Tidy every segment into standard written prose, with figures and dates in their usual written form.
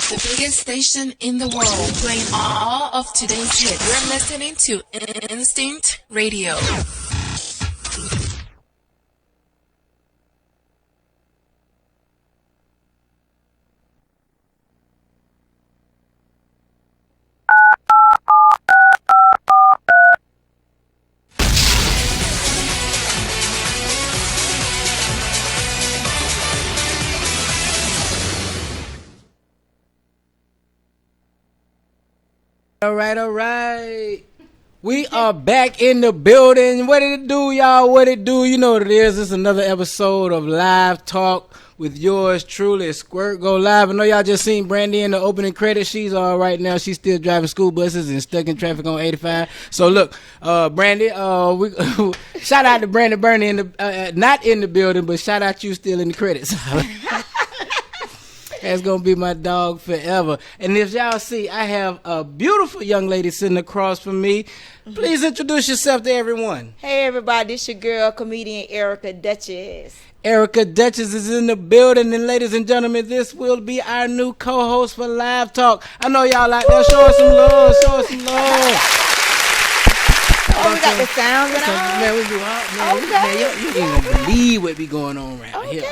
the biggest station in the world, playing all of today's hits. You're listening to Instinct Radio. All right. We are back in the building. What did it do, y'all? What it do? You know what it is. It's another episode of Live Talk with yours truly, Squirt Go Live. I know y'all just seen Brandy in the opening credits. She's all right now. She's still driving school buses and stuck in traffic on 85. So look, Brandy, we shout out to Brandy Bernie in the not in the building, but shout out you still in the credits. That's going to be my dog forever. And if y'all see, I have a beautiful young lady sitting across from me. Please introduce yourself to everyone. Hey, everybody. This your girl, comedian Erica Duchess. Erica Duchess is in the building. And ladies and gentlemen, this will be our new co-host for Live Talk. I know y'all out there. Show us some love. Show us some love. Oh, we got the sounds and all. Man, we do all. Man, you ain't going to believe what be going on around here.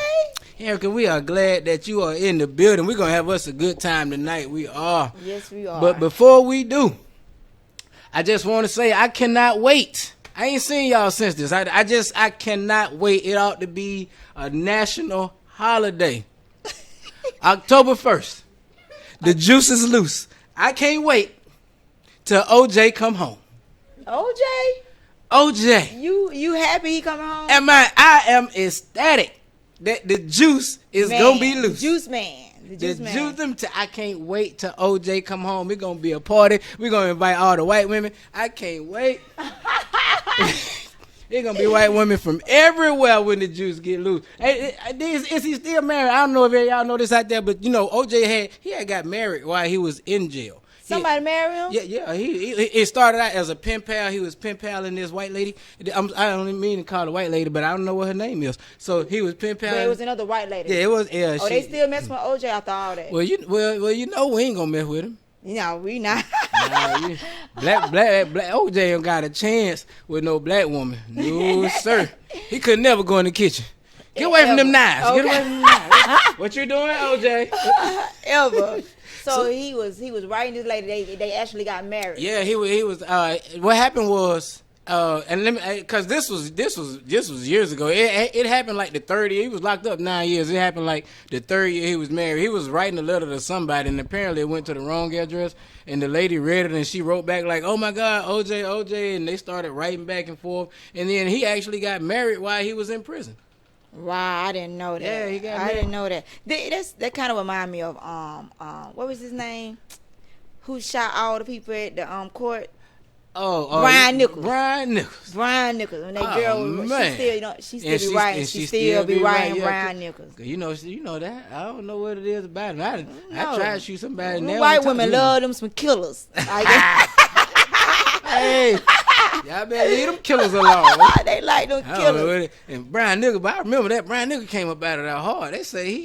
Erica, we are glad that you are in the building. We're going to have us a good time tonight. We are. Yes, we are. But before we do, I just want to say I cannot wait. I ain't seen y'all since this. I cannot wait. It ought to be a national holiday. October 1st. The juice is loose. I can't wait till OJ come home. OJ. You happy he coming home? I am ecstatic. That the juice is gonna be loose. Juice man. The juice man. I can't wait till OJ come home. We're gonna be a party. We're gonna invite all the white women. I can't wait. There's gonna be white women from everywhere when the juice get loose. Hey, is he still married? I don't know if y'all know this out there, but you know OJ had got married while he was in jail. Somebody married him? Yeah. He started out as a pen pal. He was pen paling this white lady. I don't even mean to call her white lady, but I don't know what her name is. So he was pen pal. But it was another white lady. Yeah, it was. Yeah. They still messing with OJ after all that. Well, you know we ain't gonna mess with him. No, we not. Black OJ ain't got a chance with no black woman. No sir. He could never go in the kitchen. Get away from them knives. Okay. Get away from them knives. What you doing, OJ? Ever. So he was writing this lady. They actually got married. Yeah, he was. What happened was, and let me, because this was years ago. It happened like the 30. He was locked up 9 years. It happened like the 3rd year he was married. He was writing a letter to somebody, and apparently it went to the wrong address. And the lady read it, and she wrote back like, "Oh my God, OJ," and they started writing back and forth. And then he actually got married while he was in prison. Wow, I didn't know that. Yeah, he got married. I didn't know that. That kind of remind me of what was his name? Who shot all the people at the court? Brian Nichols. Brian Nichols. And that girl, she still be writing. She still be writing Brian Nichols. You know that. I don't know what it is about it. I tried to shoot somebody. White women love them some killers. Hey. Y'all better leave them killers alone. They like them killers. And Brian Nichols, but I remember that Brian Nichols came up out of that hard. They say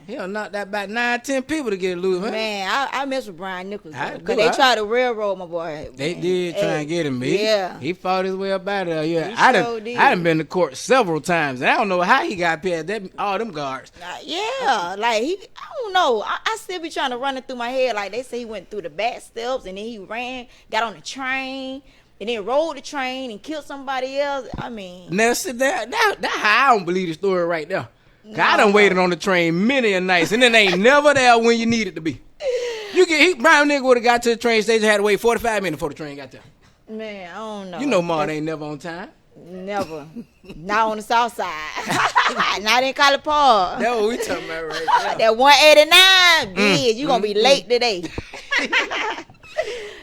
he'll knock that about 9-10 people to get loose, man. I mess with Brian Nichols because they tried to railroad my boy. They did try and get him. He fought his way up out of there. Yeah, I done been to court several times, and I don't know how he got past all them guards. Like I don't know. I still be trying to run it through my head. Like they say he went through the back steps and then he ran, got on the train. And then rode the train and killed somebody else. I mean. Now, see, that's how I don't believe the story right there. No. I done waited on the train many a nights, and then they ain't never there when you need it to be. Brian nigga would have got to the train station, had to wait 45 minutes before the train got there. Man, I don't know. You know Martin ain't never on time. Never. Not on the south side. Not in College Park. That's what we talking about right now. That 189, you going to be late today.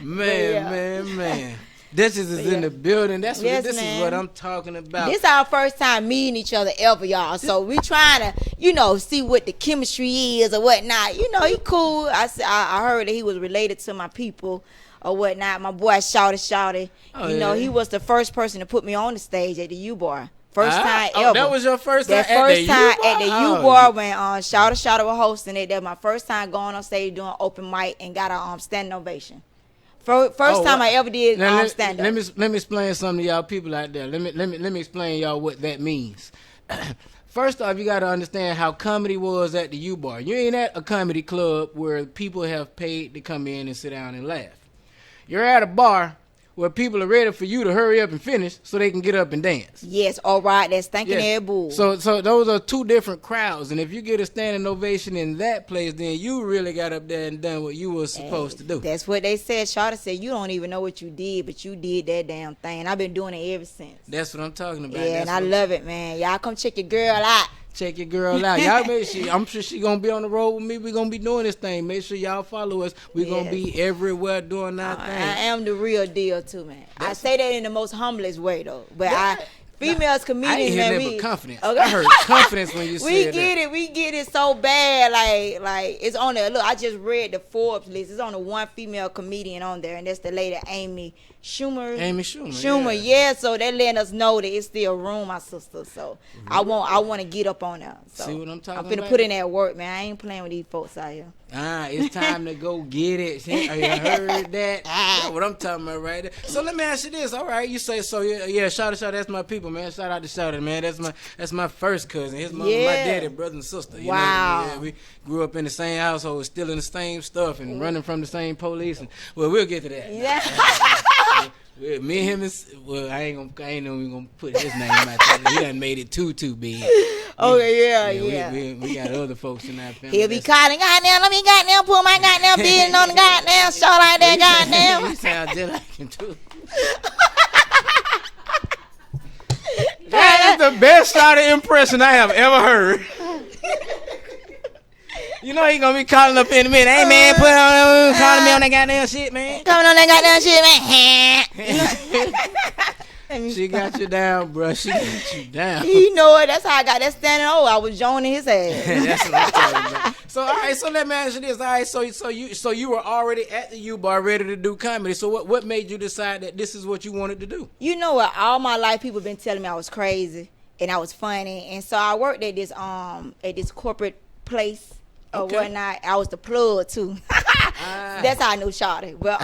Man. Duchess is in the building. This is what I'm talking about. This our first time meeting each other ever, y'all. So we trying to, see what the chemistry is or whatnot. He cool. I heard that he was related to my people or whatnot. My boy Shawty. He was the first person to put me on the stage at the U-Bar. First time ever. That was your first time at the U-Bar when Shawty was hosting it. That was my first time going on stage doing open mic and got a standing ovation. First time I ever did stand up. Let me explain something to y'all people out there. Let me explain y'all what that means. First off, you got to understand how comedy was at the U-Bar. You ain't at a comedy club where people have paid to come in and sit down and laugh. You're at a bar where people are ready for you to hurry up and finish so they can get up and dance. Yes, all right, that's thinking air bull. So those are two different crowds, and if you get a standing ovation in that place, then you really got up there and done what you were supposed to do. That's what they said. Shawty said, you don't even know what you did, but you did that damn thing. I've been doing it ever since. That's what I'm talking about. Yeah, and I love it, man. Y'all come check your girl out. Check your girl out. Y'all make sure, I'm sure she gonna be on the road with me. We gonna be doing this thing. Make sure y'all follow us. We gonna be everywhere doing our thing. I am the real deal too, man. I say that in the most humblest way though. But females comedians, I ain't man, hear confidence. Okay. I heard confidence when you said that. We get it so bad. Like it's on there. Look, I just read the Forbes list. It's on the one female comedian on there, and that's the lady Amy Schumer. Yeah. So they letting us know that it's still room, my sister. So I want to get up on there. So see what I'm talking about? I'm finna put in that work, man. I ain't playing with these folks out here. It's time to go get it. You heard that? That's what I'm talking about right there. So let me ask you this. All right, you say so. Yeah, shout out, that's my people, man. Shout out to Shawty, man. That's my first cousin. His mom, my daddy, brother and sister. You know, we grew up in the same household, stealing the same stuff and running from the same police. And well, we'll get to that. Yeah. Me and him I ain't even gonna put his name out there. He done made it too big. Yeah. We got other folks in that family. He'll be calling, goddamn, let me goddamn pull my goddamn business on the goddamn show like that, goddamn. He sound just like him too. That is the best Shawty impression I have ever heard. You know he gonna be calling up in a minute. Hey man, calling me on that goddamn shit, man. Coming on that goddamn shit, man. She got you down, bro. She got you down. You know it. That's how I got that standing. I was joining his ass. That's what I'm talking about. So all right, so let me ask you this. All right, so you were already at the U-Bar ready to do comedy. So what made you decide that this is what you wanted to do? You know what? All my life people been telling me I was crazy and I was funny, and so I worked at this corporate place. Or whatnot. I was the plug too. That's how I knew Shawty. But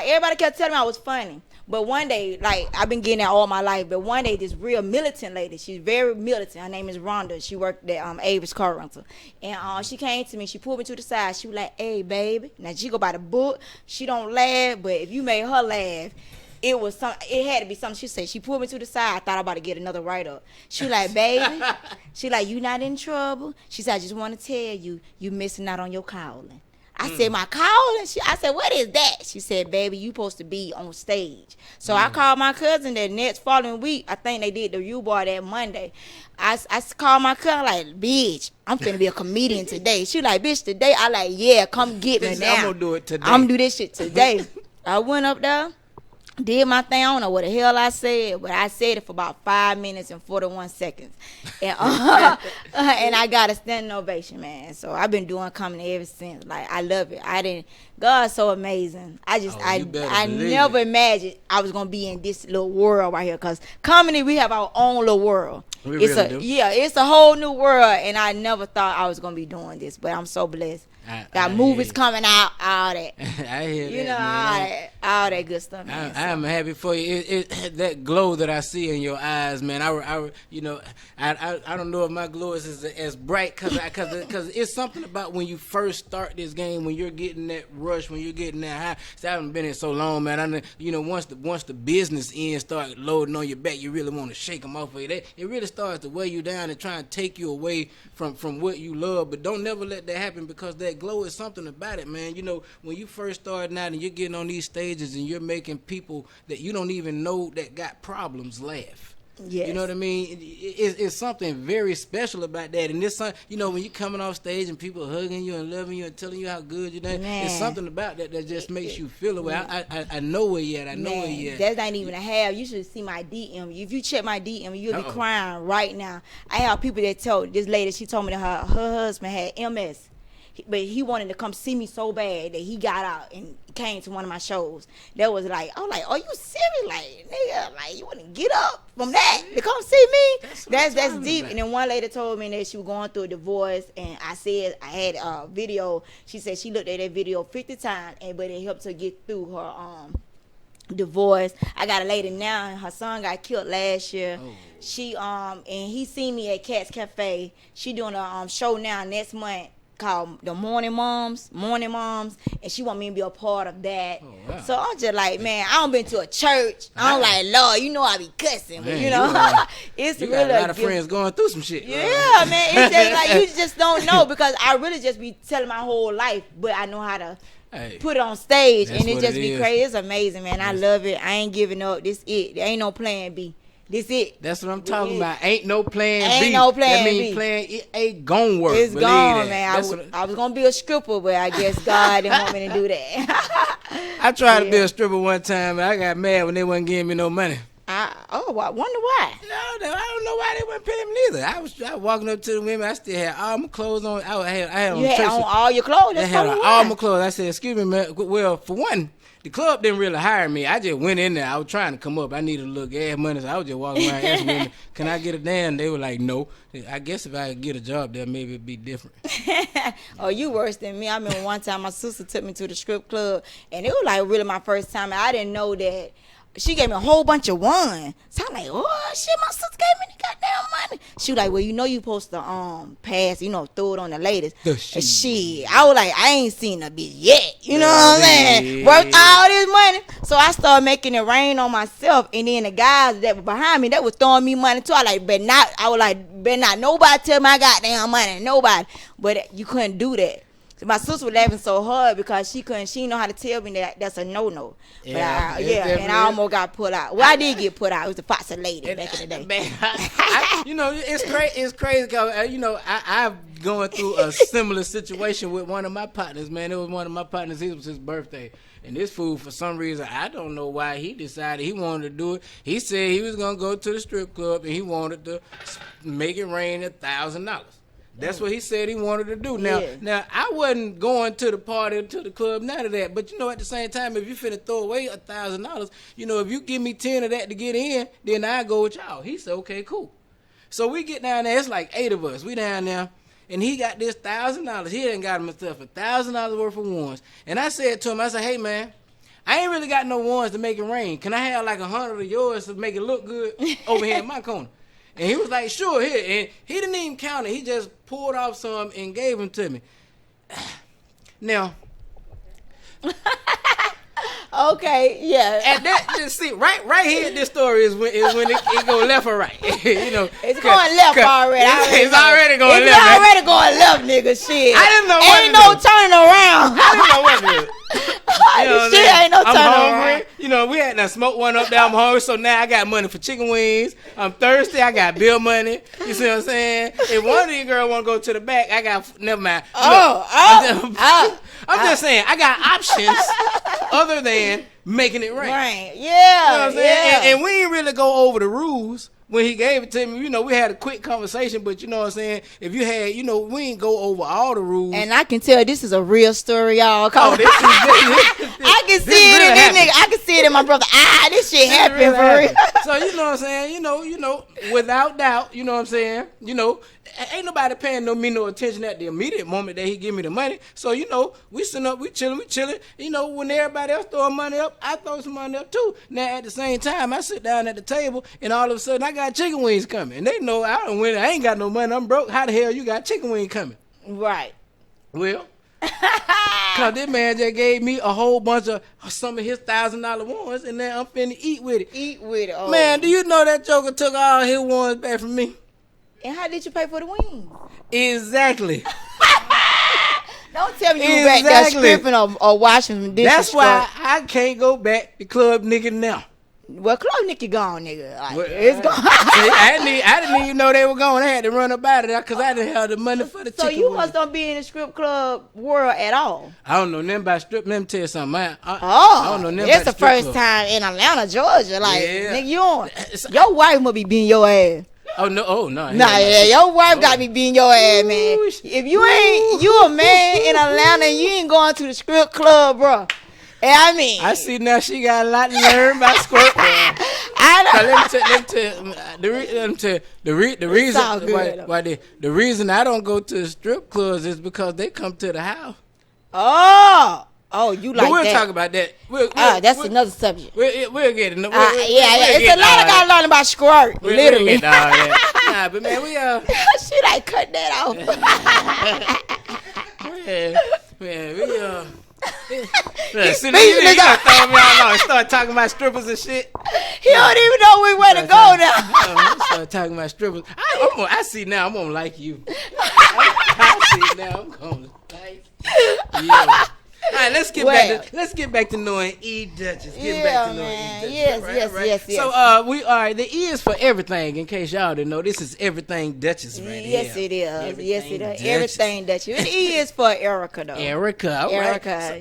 everybody kept telling me I was funny. But one day, like I've been getting that all my life. But one day, this real militant lady, she's very militant. Her name is Rhonda. She worked at Avis Car Rental, and she came to me. She pulled me to the side. She was like, "Hey, baby." Now she go by the book. She don't laugh, but if you made her laugh, it had to be something. She said, she pulled me to the side. I thought I about to get another write-up. She was like, baby. She like, you not in trouble. She said, I just want to tell you, you missing out on your calling. I said, my calling? I said, what is that? She said, baby, you supposed to be on stage. So I called my cousin that next following week. I think they did the U-Bar that Monday. I called my cousin like, bitch, I'm finna be a comedian today. She like, bitch, today? I like, yeah, come get me now. I'm going to do it today. I'm going to do this shit today. I went up there. Did my thing. I don't know what the hell I said, but I said it for about 5 minutes and 41 seconds. And, and I got a standing ovation, man. So I've been doing comedy ever since. Like, I love it. God's so amazing. I never imagined I was going to be in this little world right here. Because comedy, we have our own little world. It's a whole new world. And I never thought I was going to be doing this. But I'm so blessed. Got movies coming out, all that. I hear you that, know, all that good stuff, man. I am happy for you. That glow that I see in your eyes, man. I don't know if my glow is as bright because it's something about when you first start this game, when you're getting that rush, when you're getting that high. See, I haven't been in so long, man. Once the business ends start loading on your back, you really want to shake them off of you. It really starts to weigh you down and try and take you away from what you love. But don't never let that happen, because that glow is something about it, man. You know, when you first starting out and you're getting on these stages and you're making people that you don't even know that got problems laugh. Yes. You know what I mean? It's something very special about that. And this, you know, when you're coming off stage and people hugging you and loving you and telling you how good you're doing, it's something about that just makes you feel away. I know it yet. I know it yet. That's not even a half. You should see my DM. If you check my DM, you'll be crying right now. I have people that told this lady, she told me that her husband had MS. but he wanted to come see me so bad that he got out and came to one of my shows. That was like, I was like, are you serious? Like, nigga, like you wouldn't get up from that to come see me? That's deep. About. And then one lady told me that she was going through a divorce, and I said I had a video. She said she looked at that video 50 times, but it helped her get through her divorce. I got a lady now, and her son got killed last year. Oh. She and he seen me at Cat's Cafe. She doing a show now next month called the Morning Moms, and she want me to be a part of that. Oh, wow. So I'm just like, man, I don't been to a church. I'm like, Lord, you know I be cussing, but you know, it's you really got a lot of friends going through some shit. Yeah, man, it's just like you just don't know, because I really just be telling my whole life, but I know how to put it on stage, and it just be crazy. It's amazing, man. I love it. I ain't giving up. This it. There ain't no plan B. This it. That's what I'm talking about. Ain't no plan B. Ain't no plan B. That B. mean plan it ain't gonna work. It's gone, man. I was gonna be a stripper, but I guess God didn't want me to do that. I tried to be a stripper one time, and I got mad when they wasn't giving me no money. I wonder why. No, I don't know why they wasn't paying me neither. I was walking up to the women. I still had all my clothes on. I had on. You had on all your clothes. I had on all my clothes. I said, "Excuse me, man. Well, for one, the club didn't really hire me. I just went in there. I was trying to come up. I needed a little gas money, so I was just walking around asking women, "Can I get a dance?" They were like, "No." I guess if I could get a job there, maybe it'd be different. Oh, you worse than me. I remember one time my sister took me to the strip club, and it was like really my first time. I didn't know that. She gave me a whole bunch of wine. So I'm like, oh shit, my sister gave me the goddamn money. She was like, well, you know you supposed to pass, throw it on the ladies. Shit. I was like, I ain't seen a bitch yet. You know what I'm saying? Worth all this money. So I started making it rain on myself, and then the guys that were behind me, that was throwing me money too. I was like, better not nobody tell my goddamn money. Nobody. But you couldn't do that. My sister was laughing so hard because she didn't know how to tell me that that's a no. Yeah, and I almost got put out. Well, I did get put out. It was the Foxy lady back in the day. Man, it's crazy because I've going through a similar situation with one of my partners. Man, it was one of my partners. It was his birthday, and this fool, for some reason, I don't know why, he decided he wanted to do it. He said he was gonna go to the strip club and he wanted to make it rain $1,000. That's what he said he wanted to do. Now I wasn't going to the party or to the club, none of that. But at the same time, if you finna throw away $1,000, if you give me 10 of that to get in, then I go with y'all. He said, okay, cool. So we get down there. It's like 8 of us. We down there, and he got this $1,000. He done got himself $1,000 worth of ones. And I said to him, I said, hey man, I ain't really got no ones to make it rain. Can I have like 100 of yours to make it look good over here in my corner? And he was like, sure, here. And he didn't even count it. He just pulled off some and gave them to me. Now. Okay, yeah. And that, just see, right here, this story is when it go left or right. It's going left already. It's already going left. It's already going left, nigga. Shit. I didn't know what Ain't no turning around. I didn't know what to do. Shit ain't no turning hungry. around. We had to smoke one up there. I'm hungry, so now I got money for chicken wings. I'm thirsty. I got bill money. You see what I'm saying? If one of these girls want to go to the back, I got, never mind. I'm just saying, I got options other than making it rain. Right. Yeah. You know what I'm saying? Yeah. And we didn't really go over the rules when he gave it to me. We had a quick conversation, but you know what I'm saying? If you had, we ain't go over all the rules. And I can tell this is a real story, y'all. Oh, this I can see it in this nigga. I can see it in my brother. This shit happened really for real. So you know what I'm saying? Without doubt, you know what I'm saying? Ain't nobody paying me no attention at the immediate moment that he give me the money. So, we sitting up, we chilling. When everybody else throwing money up, I throw some money up too. Now, at the same time, I sit down at the table, and all of a sudden, I got chicken wings coming. And they know I ain't got no money. I'm broke. How the hell you got chicken wings coming? Right. Well, because this man just gave me a whole bunch of some of his $1,000 ones, and now I'm finna eat with it. Oh. Man, do you know that joker took all his ones back from me? And how did you pay for the wings? Exactly. Don't tell me you were back there stripping or washing some dishes. That's why I can't go back to Club Nicky now. Well, Club Nicky gone, nigga. It's gone. I didn't even know they were gone. I had to run up out of there because I didn't have the money for the chicken. So you must not be in the strip club world at all. I don't know nothing about strip. Let me tell you something. I don't know nothing it's about the first club. Time in Atlanta, Georgia. Like, yeah. nigga, your wife must be beating your ass. Oh no. Nah, yeah, your wife got me beating your ass, man. If you ain't, you a man in Atlanta, and you ain't going to the strip club, bro. And I mean, I see now she got a lot to learn about squirt. Let me tell you, the reason I don't go to the strip clubs is because they come to the house. Oh, you like that? But we'll talk about that. That's another subject. We'll get it. It's a lot I gotta learn about squirt. Literally. We'll get all that. Nah, but man, we she like cut that off. man, see, you gonna throw me all off. Start talking about strippers and shit. He don't even know where to go now. Start talking about strippers. I see now. I'm gonna like you. I see now. I'm gonna like you. All right, let's get back to knowing E Duchess. Yes. So we are the E is for everything. In case y'all didn't know, this is everything Duchess right here. Yes, it is. Everything Duchess. And E is for Erica though. Erica,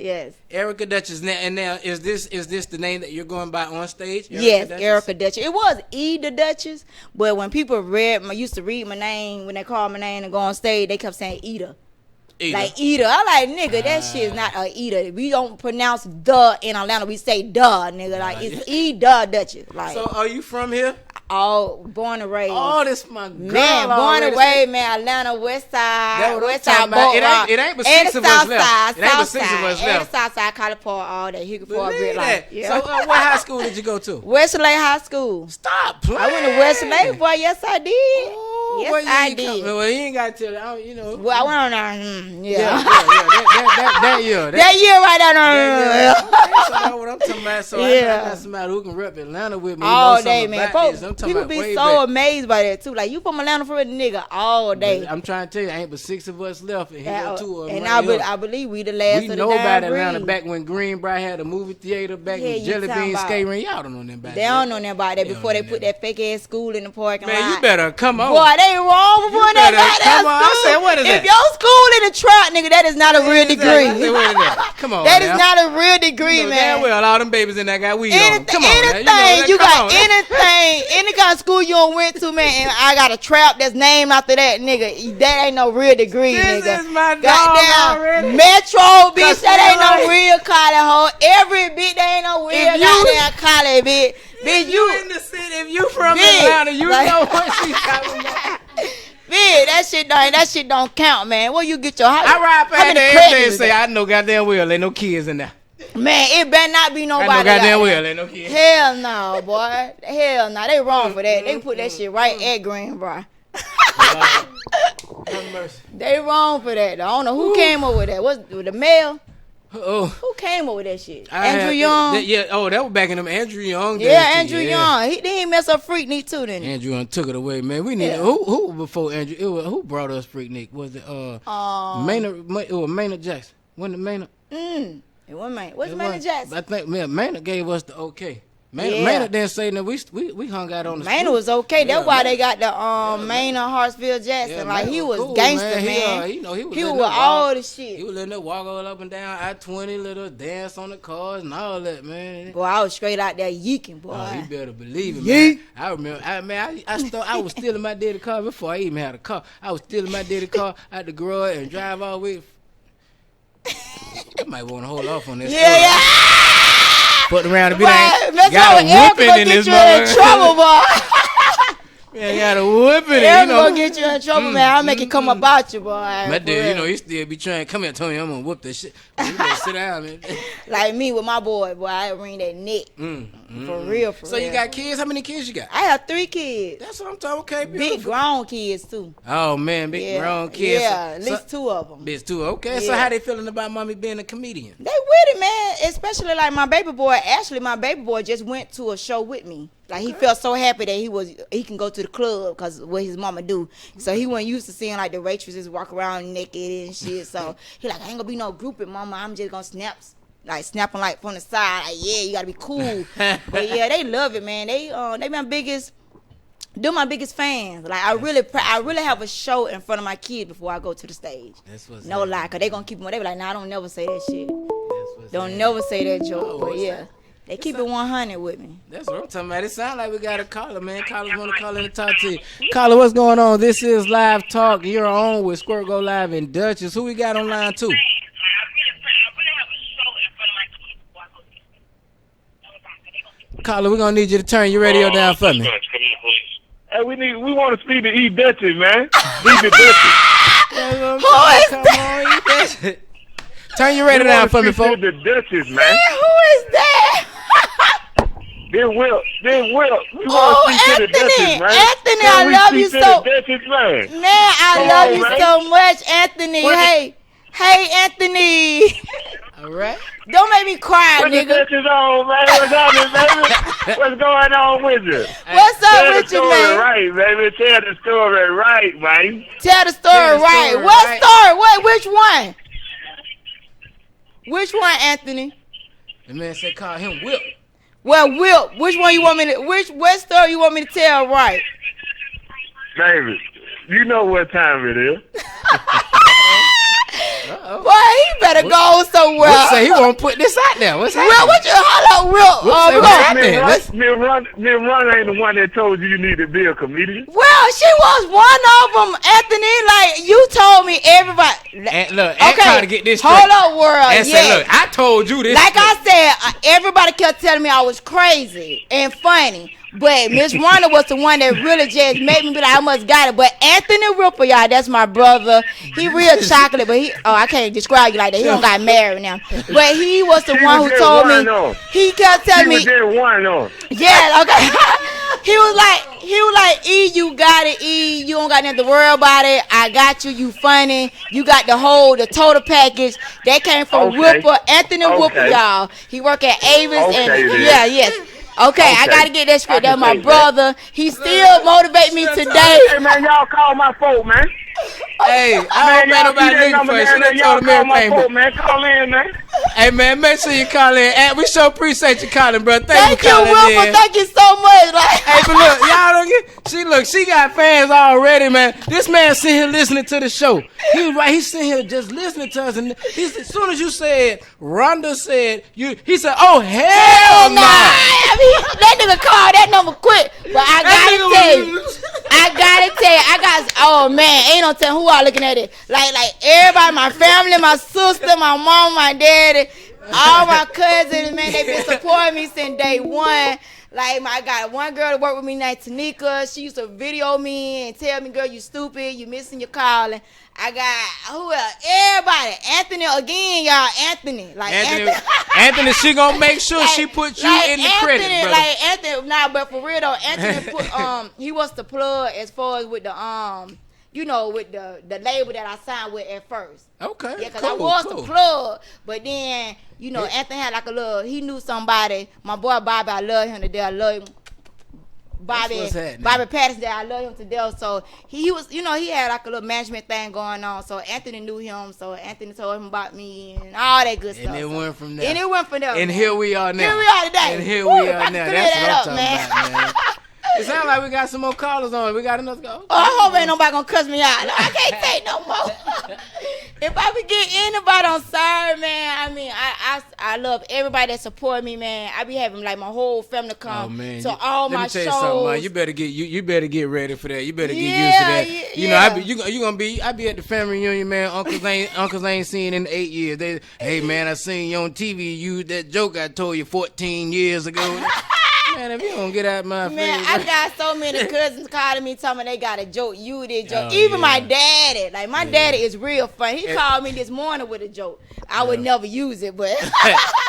yes. Erica Duchess. Now is this the name that you're going by on stage? Erica Duchess. It was E the Duchess, but when people used to read my name, when they called my name and go on stage, they kept saying Eda. Like Eda. I like, nigga, that shit is not a Eda. We don't pronounce the in Atlanta. We say duh, nigga. Like, it's E the Duchess. Like, so are you from here? Oh, born and raised. Oh, this my girl. Man, born and raised, man. Atlanta, West Side. West Side, it ain't but six of us left. It ain't but six of us left. And the South Side, College Park, all that. Hickory Park, Grid Light. Yeah. So what high school did you go to? Wesley High School. Stop playing. I went to Wesley, boy. Yes, I did. Oh, yes, I did. Well, you ain't got to tell it, you know. Well, I went on there. Yeah. That year. That year right there. So that's what I'm talking about. So I got somebody who can rep Atlanta with me. All day, man. Folks, people be so amazed by that too. Like, you from Atlanta for a nigga all day. I'm trying to tell you, ain't but six of us left, and here go two of them. And right I believe we the last we of the know about breed. Atlanta back when Greenbrier had a movie theater, back when Jelly Bean skating ring. Y'all don't know nothing about that. They don't know nothing about that before they put that fake ass school in the parking lot. Man, you better come on. Boy, they wrong before they got that school. I said, what is if that? your school in the trap, nigga, that is not a real degree. Come on, that is not a real degree, man. Damn well, all them babies in there got weed on. Come on, anything you got, anything, any kind of school you don't went to, man. And I got a trap that's named after that, nigga. That ain't no real degree, nigga. This is my dog already. Metro, bitch. That ain't no real college, hoe. Every bitch, that ain't no real goddamn college, bitch. Bitch, you in the city. If you from Atlanta, you know what she's talking about. Man, that shit don't count, man. Where you get your house? I ride past there every day and say, I know goddamn well ain't no kids in there. Man, it better not be nobody. I know goddamn well ain't no kids. Hell no, boy. Hell no. They wrong for that. They put that shit right at Greenbrier. They wrong for that. I don't know who came up with that. Was the mail? Who came up with that shit? Andrew Young? That was back in them Andrew Young days. Yeah, Andrew Young. He messed up Freaknik too then. Andrew Young took it away, man. We need who before Andrew? Who brought us Freaknik? Was it Maynard? It was Maynard Jackson. Wasn't it Maynard? It wasn't Maynard. What's Maynard Jackson? I think Maynard gave us the okay. Maynard didn't say that we hung out on the Maynard was okay. That's why they got the Maynard Hartsfield Jackson. Yeah, like, he was cool, gangster, man. He was with all the shit. He was letting us walk all up and down I-20, little dance on the cars and all that, man. Boy, I was straight out there yeeking, boy. Oh, you better believe it, man. I remember, I was stealing my daddy's car before I even had a car. I was stealing my daddy's car out the garage and drive all the way. I might want to hold off on this. Yeah. Put around a bit. Got a whooping in this motherfucker. Trouble, boy. Man, got a whooping. Everybody gonna get you in trouble, man. I'll make it come about you, boy. My dad, he still be trying. Come here, Tony. I'm gonna whoop that shit. You better sit down, man. Like me with my boy, I ring that neck. For real. So you got kids? How many kids you got? I have 3 kids. That's what I'm talking. Okay, beautiful. Big grown kids too. Oh man, big grown kids. Yeah, at least 2 of them. Bitch, 2. Okay, so how they feeling about mommy being a comedian? They with it, man. Especially like my baby boy. Actually, my baby boy just went to a show with me. Like, he felt so happy that he can go to the club because what his mama do. So he wasn't used to seeing like the waitresses walk around naked and shit. So he like, I ain't gonna be no groupie, mama. I'm just gonna snapping like from the side. Like, yeah, you gotta be cool. But yeah, they love it, man. They my biggest fans. Like, I really have a show in front of my kids before I go to the stage. That's what's no lie, cause they gonna keep them. They be like, nah, don't never say that shit. Don't never say that joke. But yeah. They keep it 100 with me. That's what I'm talking about. It sounds like we got a caller, man. Callers want to call in and talk to you. Caller, what's going on? This is Live Talk. You're on with Squirt Go Live and Duchess. Who we got on line 2? Caller, we're going to need you to turn your radio down for me. Hey, we want to speak to E. Duchess, man. Speak to Duchess. Who is that? Turn your radio down for me, folks. The Duchess, man. Man, who is that? Then Will. We want Oh, to speak to the Duchess, Anthony. man. Anthony, Can I we love speak you to so. the Duchess, man. Man, I Come love on, you man. so much, Anthony. Hey, Anthony. All right. Don't make me cry, Put the nigga. Duchess on, man. What's happening, baby? What's going on with you? What's up Tell with the you, story man? right, baby. Tell the story right, man. Tell the story Tell the right. story What right. story? Wait, which one? Which one, Anthony? The man said call him Whip. Well, Will, which one you want me to? What story you want me to tell? Right. Baby, you know what time it is. Uh-oh. Boy, he better go somewhere. Whip say he won't put this out there. What's Will, happening? what you hold up, Will? What say Will. what's happening? Me Run ain't the one that told you need to be a comedian. Well, she was one of them, Anthony. Like you told me, everybody. And look, Aunt trying to get this straight. Hold up, world. And say, look, I told you this. Like I said, everybody kept telling me I was crazy and funny. But Miss Wanda was the one that really just made me be like, I must got it. But Anthony Ripper, y'all, that's my brother. He real chocolate, but I can't describe you like that. He don't got married now. But he was the one who told me. He kept telling me. He was there one on. Yeah, okay. He was like, E, you got it, E. You don't got nothing to worry about it. I got you. You funny. You got the total package. That came from Okay. Ripper, Anthony Ripper, y'all. He work at Avis Okay, and then. yes. Okay, I gotta get that straight. I That's my can take brother. He still motivate me today. Hey, man, y'all call my phone, man. Hey, I don't make nobody looking for you. She done told him everything. Phone, man. Call in, man. Hey, man, make sure you call in. And we sure appreciate you calling, bro. Thank Thank you you, for calling Ripper. in. Thank you so much. Like, Hey, but look, y'all don't get. She got fans already, man. This man sitting here listening to the show. He's sitting here just listening to us, and as soon as you said, Rhonda said he said, oh hell no. I mean, that nigga called that number quick. But I gotta tell you, oh man, ain't no telling who I looking at it. Like everybody, my family, my sister, my mom, my daddy, all my cousins, man, they been supporting me since day one. Like, I got one girl that worked with me named Tanika. She used to video me and tell me, girl, you stupid, you missing your calling. I got, who else? Everybody. Anthony again, y'all. Anthony. Like, Anthony, she gonna make sure she put you in the credit, brother. Like, Anthony, but for real, though, Anthony put, he was the plug as far as with the, with the label that I signed with at first. Okay, yeah, because cool, I was the plug, but then Anthony had like a little. He knew somebody. My boy Bobby, I love him to death. I love him. Bobby Patterson, I love him to death. So he was, he had like a little management thing going on. So Anthony knew him. So Anthony told him about me and all that good stuff. And it went from there. And here we are now. Here we are today. And here we are now. That's what I'm talking about, man. It sounds like we got some more callers on. We got another go. Oh, I hope ain't nobody gonna cuss me out. No, I can't take no more. If I would get anybody on sorry, man. I mean, I love everybody that support me, man. I be having like my whole family come to all my shows. Let me tell you something, man. You better get ready for that. You better get used to that. I be at the family reunion, man. Uncles ain't seen in 8 years. Hey man, I seen you on TV. You that joke I told you 14 years ago. Man, if you don't get out my face. Man, I got so many cousins calling me, telling me they got a joke. You did joke. Even my daddy. Like, my daddy is real funny. He called me this morning with a joke. I would never use it, but.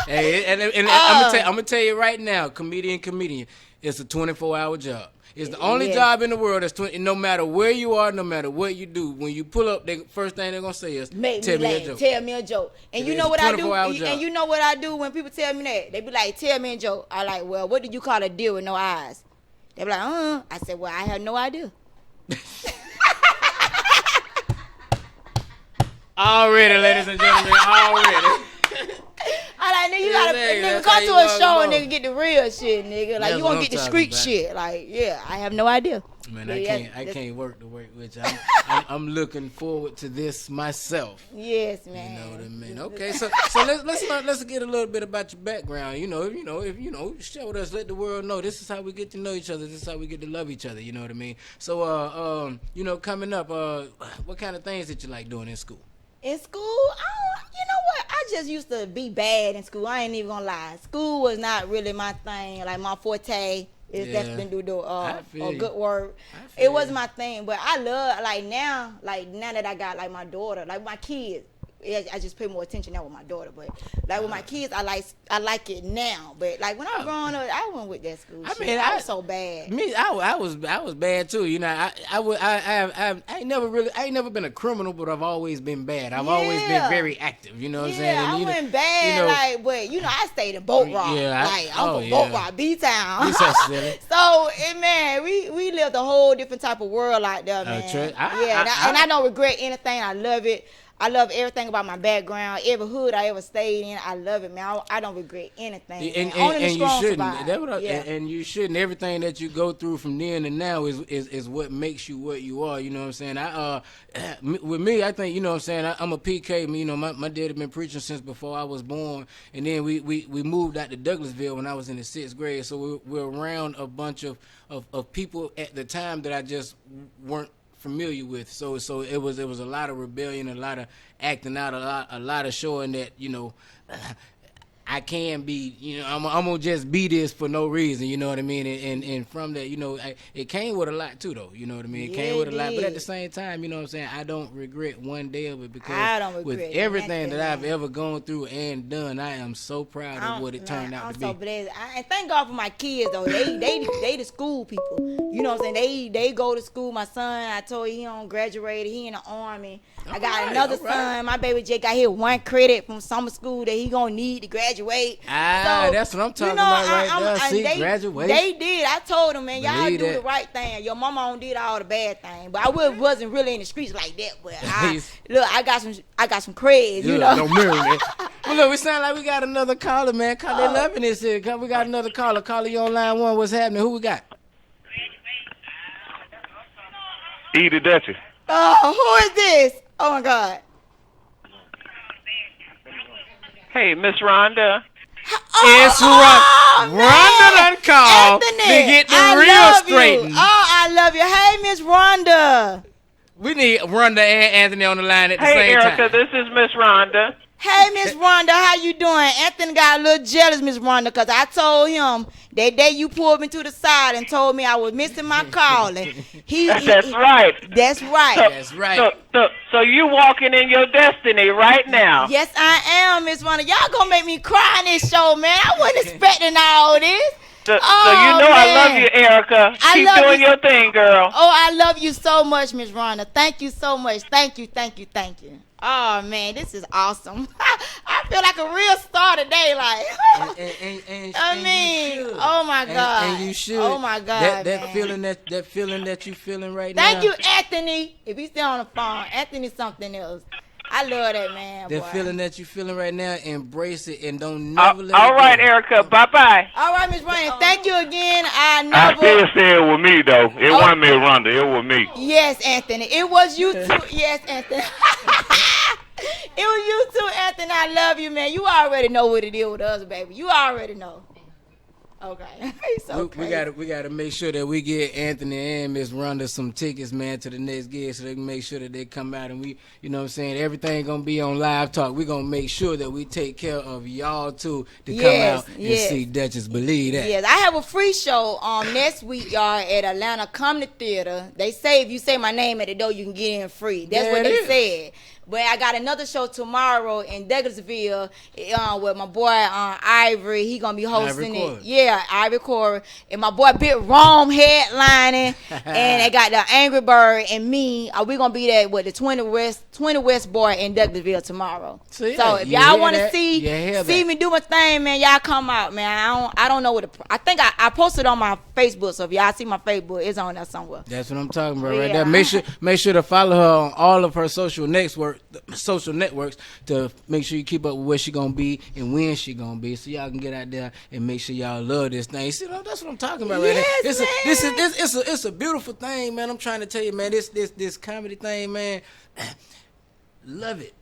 Hey, and I'm going to tell you right now, comedian, it's a 24-hour job. It's the only job in the world that's no matter where you are, no matter what you do, when you pull up, the first thing they're going to say is, tell me a joke. And you know what I do? And you know what I do when people tell me that? They be like, tell me a joke. I like, well, what did you call a deer with no eyes? They be like, I said, well, I have no idea. Already, ladies and gentlemen, already. I Yeah, nigga, you gotta nigga come to a show and nigga get the real shit, nigga. Like you won't get the street shit. Like, yeah, I have no idea. Man, I can't work with you. I'm looking forward to this myself. Yes, man. You know what I mean? Okay, so let's get a little bit about your background. If share with us, let the world know this is how we get to know each other. This is how we get to love each other. You know what I mean? So coming up, what kind of things did you like doing in school? In school, you know what? I just used to be bad in school. I ain't even gonna lie. School was not really my thing. Like my forte. It's definitely do good work. It wasn't my thing, but I love now that I got like my daughter, like my kids. I just pay more attention now with my daughter, but like with my kids, I like it now. But like when I was growing up, I went with that school. I was so bad. I was bad too. You know, I ain't never been a criminal, but I've always been bad. I've always been very active. You know what I'm saying? Yeah, I went bad. But I stayed in Boat Rock. Yeah, I'm from Boat Rock, B-Town. You so silly. So man, we lived a whole different type of world out there, man. I don't regret anything. I love it. I love everything about my background. Every hood I ever stayed in, I love it, man. I don't regret anything. And you shouldn't. And you shouldn't. Everything that you go through from then to now is what makes you what you are. You know what I'm saying? With me, I think, you know what I'm saying, I'm a PK. You know, my dad had been preaching since before I was born. And then we moved out to Douglasville when I was in the 6th grade. So we're around a bunch of people at the time that I just weren't familiar with, so it was a lot of rebellion, a lot of acting out, a lot of showing that I can be, I'm gonna just be this for no reason, you know what I mean, and from that, it came with a lot too, though, you know what I mean, it came with a lot, but at the same time, you know what I'm saying, I don't regret one day of it, because with everything that I've ever gone through and done, I am so proud of what it turned out to be. I'm so blessed. And thank God for my kids, though. They the school people, you know what I'm saying, they go to school. My son, I told you, he don't graduate, he in the Army. I got another son. My baby Jake got here 1 credit from summer school that he gonna need to graduate. That's what I'm talking about right there. Graduate. They did. I told them, man, y'all do the right thing. Your mama don't did all the bad things, but I wasn't really in the streets like that. But I got some creds, you know. Don't mirror that. Well, look, we sound like we got another caller, man. Caller 11 is here. We got another caller. Caller, you on line 1. What's happening? Who we got? The Duchess. Oh, who is this? Oh my God. Hey, Miss Rhonda. It's Rhonda done called to get the real straightened. I love you. Hey, Miss Rhonda. We need Rhonda and Anthony on the line at the same time. Hey, Erica, this is Miss Rhonda. Hey, Miss Rhonda, how you doing? Anthony got a little jealous, Miss Rhonda, because I told him that day you pulled me to the side and told me I was missing my calling. That's right. That's right. That's right. So you walking in your destiny right now. Yes, I am, Miss Rhonda. Y'all gonna make me cry in this show, man. I wasn't expecting all this. So you know, man. I love you, Erica. Keep doing your thing, girl. Oh, I love you so much, Miss Rhonda. Thank you so much. Thank you. Oh, man, this is awesome. I feel like a real star today. Like, oh, my God. And you should. Oh, my God, that feeling that you feeling right now. Thank you, Anthony. If he's still on the phone, Anthony's something else. I love that, man. That feeling that you feeling right now, embrace it and don't never let it go. All right, Erica. Bye-bye. All right, Miss Rhonda. Thank you again. I still say it was me, though. It wasn't me, Rhonda. It was me. Yes, Anthony. It was you, too. Yes, Anthony. It was you, too, Anthony. I love you, man. You already know what it is with us, baby. You already know. Okay. We gotta make sure that we get Anthony and Miss Rhonda some tickets, man, to the next gig, so they can make sure that they come out, and we, you know what I'm saying, everything gonna be on Live Talk. We gonna make sure that we take care of y'all too to come out and see Duchess. Believe that. Yes, I have a free show next week, y'all, at Atlanta Comedy Theater. They say if you say my name at the door, you can get in free. That's what they said. But I got another show tomorrow in Douglasville with my boy Ivory. He gonna be hosting it. Yeah, Ivory Corey. And my boy Big Rome headlining. And they got the Angry Bird and me. We gonna be there with the 20 West boy in Douglasville tomorrow. So if y'all wanna see me do my thing, man, y'all come out, man. I don't know what I think I posted on my Facebook, so if y'all see my Facebook, it's on there somewhere. That's what I'm talking about right there. Make sure to follow her on all of her social networks social networks to make sure you keep up with where she gonna be and when she gonna be, so y'all can get out there and make sure y'all love this thing. See, that's what I'm talking about right there. It's a beautiful thing, man. I'm trying to tell you, man. This comedy thing, man. Love it.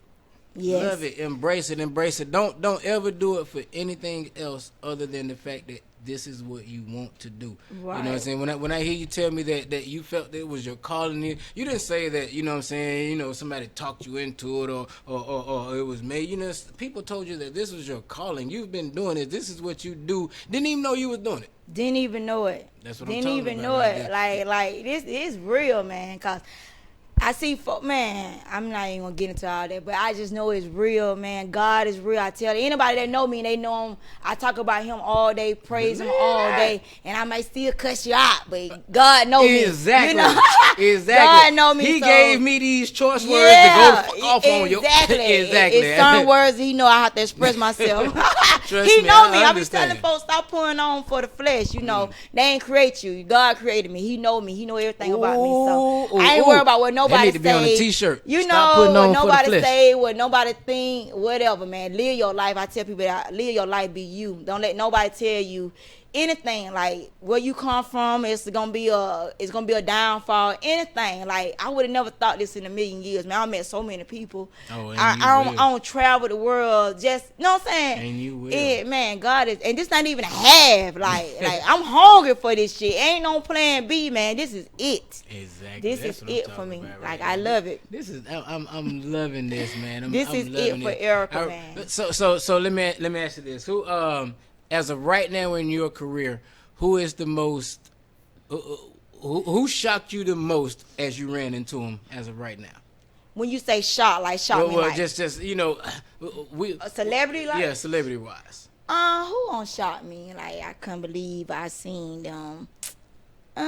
Yes. Love it. Embrace it. Don't ever do it for anything else other than the fact that this is what you want to do. Right. You know what I'm saying? When I hear you tell me that you felt that it was your calling, you didn't say that, you know what I'm saying, somebody talked you into it or it was made. People told you that this was your calling. You've been doing it. This is what you do. Didn't even know you was doing it. Didn't even know it. That's what I'm Didn't talking even about know right it. there. Like this is real, man. Cause I see, man, I'm not even gonna get into all that, but I just know it's real, man. God is real. I tell you, anybody that know me, they know him. I talk about him all day, praise him all day, and I might still cuss you out, but God know me. Exactly. Exactly. God know me. He so, gave me these choice words to go fuck off on you. Exactly. Exactly. It's certain words he know I have to express myself. He know me. I be telling folks, stop putting on for the flesh. They ain't create you. God created me. He know me. He know everything about me. So I ain't worried about what nobody say. That need to be on a t-shirt. Stop putting on what for nobody the flesh. say, what nobody think, whatever, man. Live your life. I tell people that live your life, be you. Don't let nobody tell you anything. Like where you come from, it's gonna be a downfall. Anything. Like I would have never thought this in a million years, man. I met so many people. I don't travel the world. Just you know what I'm saying. And you will. Man, God is, and this not even a half. Like I'm hungry for this shit. Ain't no plan B, man. This is it. Exactly. This is it for me. Like I love it. I'm loving this, man. This is it for Erica, man. So let me ask you this: who as of right now in your career, who is the most who shocked you the most as you ran into him as of right now? When you say shock, like shock me, like just we a celebrity, like celebrity wise. Who on shock me? Like I couldn't believe I seen them. You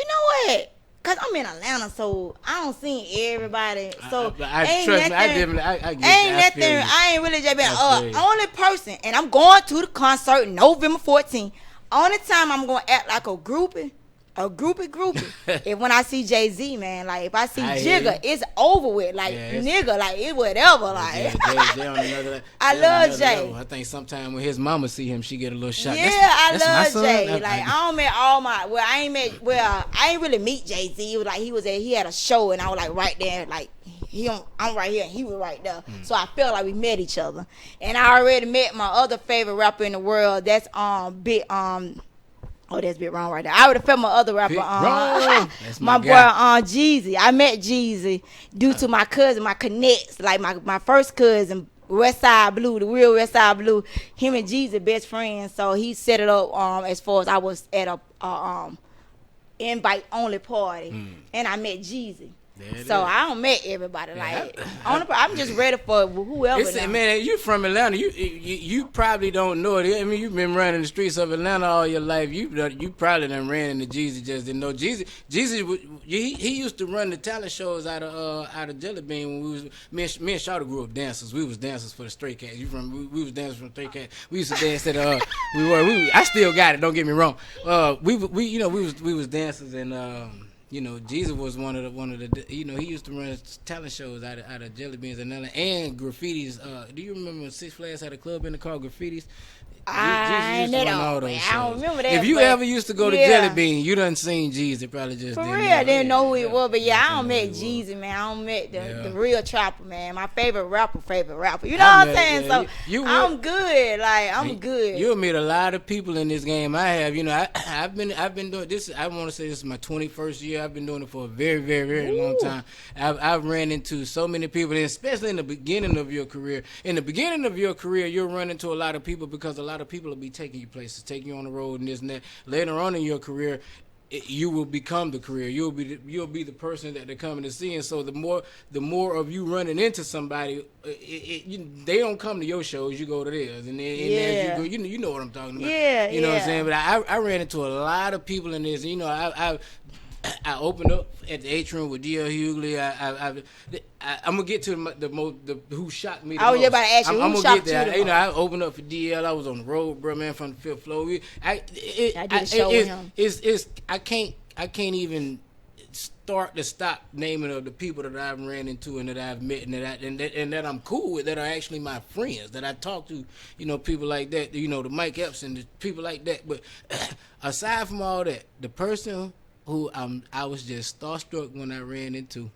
know what? Cause I'm in Atlanta, so I don't see everybody. So I ain't nothing. I ain't really just been only person, and I'm going to the concert November 14th. Only time I'm gonna act like a groupie. If when I see Jay-Z, man, like if I see Jigga, it's over with. Like nigga, like it whatever. Like Jay on another, I love Jay. Level. I think sometimes when his mama see him, she get a little shocked. Yeah, I love Jay. Like I don't met all my. I ain't really meet Jay-Z. It was like he had a show, and I was like right there, like. I'm right here and he was right there. So I felt like we met each other. And I already met my other favorite rapper in the world. That's Big that's Big Wrong right there. I would have felt my other rapper That's my boy Jeezy. I met Jeezy due to my cousin, my connects, like my first cousin, Westside Blue, the real Westside Blue. Him and Jeezy best friends. So he set it up as far as I was at a invite only party and I met Jeezy. So I don't met everybody. Like I'm just ready for whoever. Man, you from Atlanta. You probably don't know it. I mean, you've been running the streets of Atlanta all your life. You probably done ran into Jeezy, just didn't know. Jeezy, he used to run the talent shows out of Jelly Bean when we was me and Shawty grew up dancers. We was dancers for the Stray Cats. We was dancers for the Stray Cats. We used to dance at I still got it. Don't get me wrong. We was dancers and. Jesus was one of the he used to run talent shows out of Jelly Beans and Graffitis. Do you remember when Six Flags had a club in the called Graffitis? I don't remember that. If you ever used to go to Jelly Bean, you done seen Jeezy. Probably just for real. I didn't know who he was, but I don't met Jeezy, man. I don't met the real trapper, man. My favorite rapper. You know what I'm saying? So I'm good. Like I'm good. You'll meet a lot of people in this game. I have. I've been doing this. I want to say this is my 21st year. I've been doing it for a very, very, very long time. I've ran into so many people, and especially in the beginning of your career. In the beginning of your career, you'll run into a lot of people because a lot of people will be taking you places, taking you on the road and this and that. Later on in your career, you will become the career. You'll be the person that they're coming to see. And so the more of you running into somebody, they don't come to your shows. You go to theirs, and then as you go, you know what I'm talking about. You know what I'm saying. But I ran into a lot of people in this. I opened up at the atrium with D.L. Hughley. I'm gonna get to the who shocked me the most. I was just about to ask you who shocked you the most. I opened up for D.L. I was on the road, bro, man, from the fifth floor. I did a show with him. I can't even start to stop naming of the people that I've ran into and that I've met and that I'm cool with, that are actually my friends, that I talk to, people like that, the Mike Epps and the people like that. But aside from all that, the person who I was just starstruck when I ran into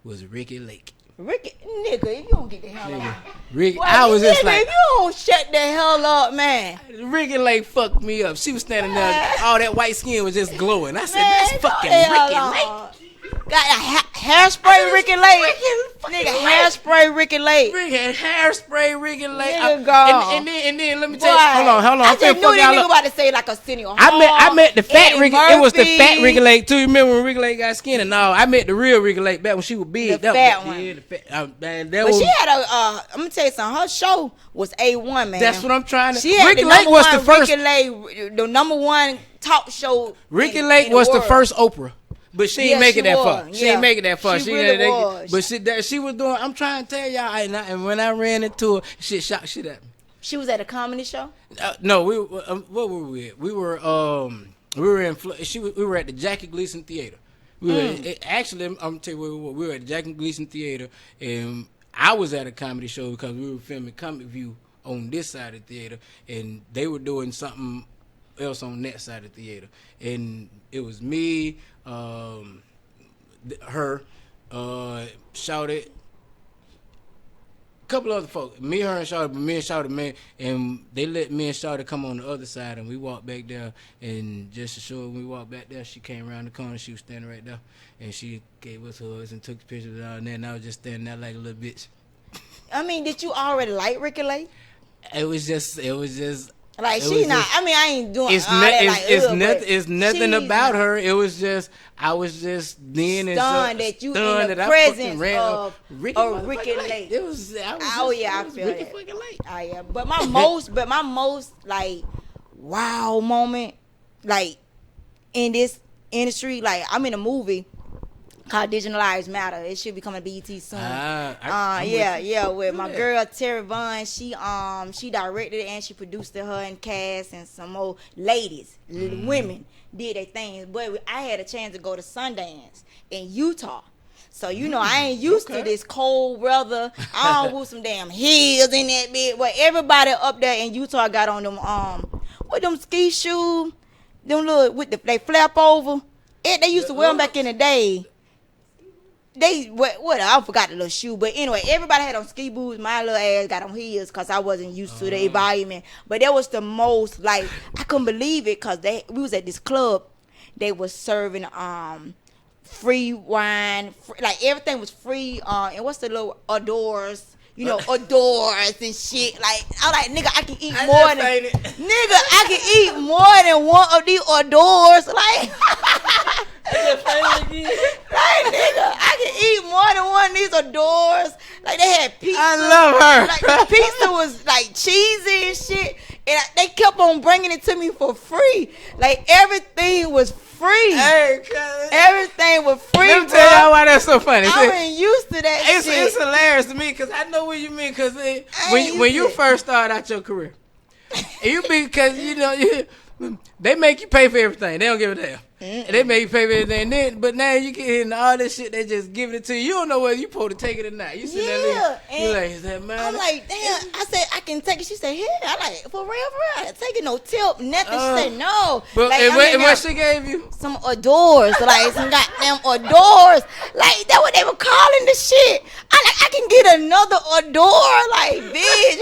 was Ricky Lake. Ricky, nigga, if you don't get the hell out. Ricky, I was just like, if you don't shut the hell up, man. Ricky Lake fucked me up. She was standing there, all that white skin was just glowing. I said, that's fucking Ricky Lake. Got a hairspray Ricky Lake. Nigga, hairspray Ricky Lake. Hairspray Ricky Lake. Nigga, God. And then let me tell you. Hold on. I just knew that nigga about to say like a Arsenio Hall. I met the fat Eddie Ricky. Murphy. It was the fat Ricky Lake too. You remember when Ricky Lake got skinny? No, I met the real Ricky Lake back when she was big. The fat one. Yeah, the fat. She had a. I'm gonna tell you something. Her show was A1, man. That's what I'm trying to. She had Ricky the Lake was the first. Ricky Lake, the number one talk show. Ricky Lake was the first Oprah. But she ain't make it that far. She ain't make it that far. She really was. But she was doing. I'm trying to tell y'all. And when I ran into her, shit shocked shit at me. She was at a comedy show. No, what were we at? We were in. We were at the Jackie Gleason Theater. Actually, I'm gonna tell you where we were. We were at the Jackie Gleason Theater, and I was at a comedy show because we were filming Comic View on this side of the theater, and they were doing something else on that side of the theater, and it was me. Her, Shouted, a couple other folks. Me, her, and Shouted, but me and Shouted, man, and they let me and Shouted come on the other side, and we walked back there, and just to show when we walked back there, she came around the corner, she was standing right there, and she gave us hugs and took pictures and then I was just standing there like a little bitch. I mean, did you already like Ricky Lake? It was just like she not. I mean, I ain't doing all that. It's nothing about her. It was just I was just then stunned that you in the presence of Ricky Lake. It was. I feel it. Oh yeah, but my most like wow moment, like in this industry, like I'm in a movie called Digital Lives Matter. It should be coming to BET soon. With my girl Terry Vaughn. She directed it and she produced it. Her and cast and some more ladies, women did their things. But I had a chance to go to Sundance in Utah. So I ain't used to this cold weather. I don't want some damn heels in that bit. But everybody up there in Utah got on them with them ski shoes, them little they flap over. They used to wear them back in the day. I forgot the little shoe, but anyway, everybody had on ski boots. My little ass got on heels because I wasn't used to the environment. But that was the most, like, I couldn't believe it because we was at this club. They was serving free wine, like everything was free. And what's the little adores? Adores and shit. Like, I'm like, nigga, I can eat more than one of these adores. Like, nigga, I can eat more than one of these adores. Like, they had pizza. I love her. Like, the pizza was like cheesy and shit. And they kept on bringing it to me for free. Like, everything was free. Everything was free. Let me tell y'all why that's so funny. I ain't used to that shit. It's hilarious to me because I know what you mean. Because when you first start out your career, they make you pay for everything. They don't give a damn. And they make you pay for everything. But now you get into all this shit, they just giving it to you. You don't know whether you supposed to take it or not. You sit there, you like, is that mine? I'm like, damn. I said, I can take it. She said, yeah. I like, for real. I ain't taking no tip, nothing. She said, no. But and what she gave you? Some adores, like some goddamn adores. Like, that's what they were calling the shit. I can get another adore, like, bitch.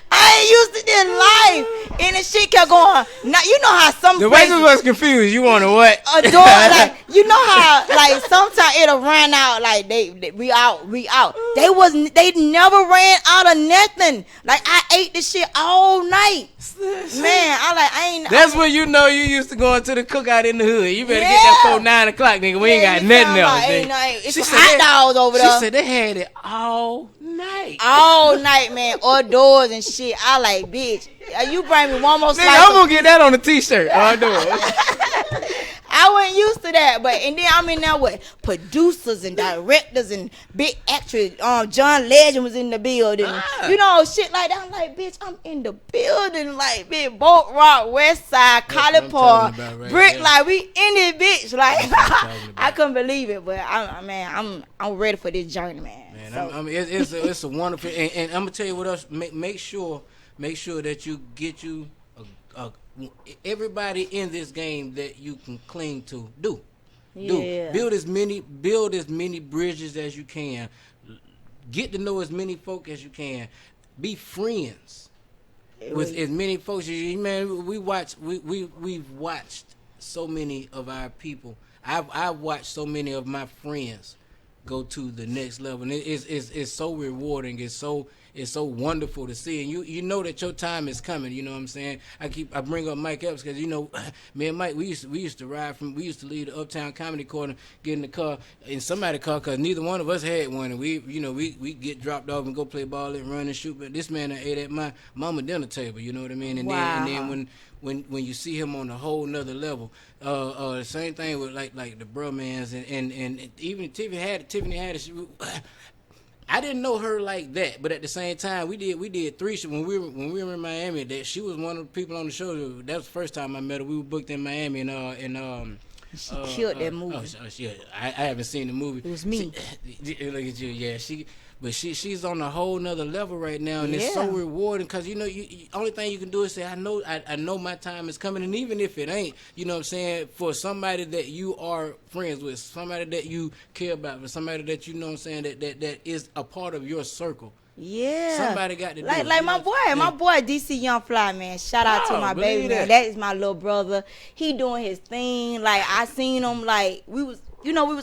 I ain't used to this life. And the shit kept going. Now, you know how some the way was confused. You want to what? Adore, like, you know how, like, sometimes it'll run out, like, we out. They never ran out of nothing. Like, I ate this shit all night. Man, That's when you know you used to going to the cookout in the hood. You better get that before 9 o'clock, nigga. We ain't got nothing else. It's some hot dogs over there. She said they had it all night. All night, man. Outdoors and shit. I like, bitch. You bring me one more slice. Nigga, I'm gonna get that on a t-shirt. Outdoors. I wasn't used to that, and then I'm in there with producers and directors and big actors. John Legend was in the building, shit like that. I'm like, bitch, I'm in the building, like, bitch, Boat Rock, West Side, College Park, Brick, like, we in this bitch, like, I couldn't believe it, but I'm ready for this journey, man. It's a wonderful, and I'm gonna tell you what else. Make sure that you get you everybody in this game that you can cling to. Build as many bridges as you can. Get to know as many folk as you can. Be friends with as many folks as you. Man, we've watched so many of our people. I've watched so many of my friends go to the next level, and it's so rewarding. It's so wonderful to see, and you know that your time is coming. You know what I'm saying? I bring up Mike Epps because me and Mike we used to leave the Uptown Comedy Corner, get in the car in somebody's car because neither one of us had one, and we get dropped off and go play ball and run and shoot. But this man ate at my mama dinner table. You know what I mean? And then when you see him on a whole nother level, the same thing with like the bromans and even Tiffany Haddish. I didn't know her like that, but at the same time, we did three shows when we were in Miami. That she was one of the people on the show. That was the first time I met her. We were booked in Miami, and she killed that movie. I haven't seen the movie. It was me. Look at you, yeah. She's on a whole nother level right now, and it's so rewarding because only thing you can do is say, I know my time is coming, and even if it ain't, you know what I'm saying, for somebody that you are friends with, somebody that you care about, for somebody that you know what I'm saying that is a part of your circle. Yeah, somebody got to do it. Like my boy DC Young Fly, man. Shout out to my baby, man. That is my little brother. He doing his thing. Like I seen him. Like we was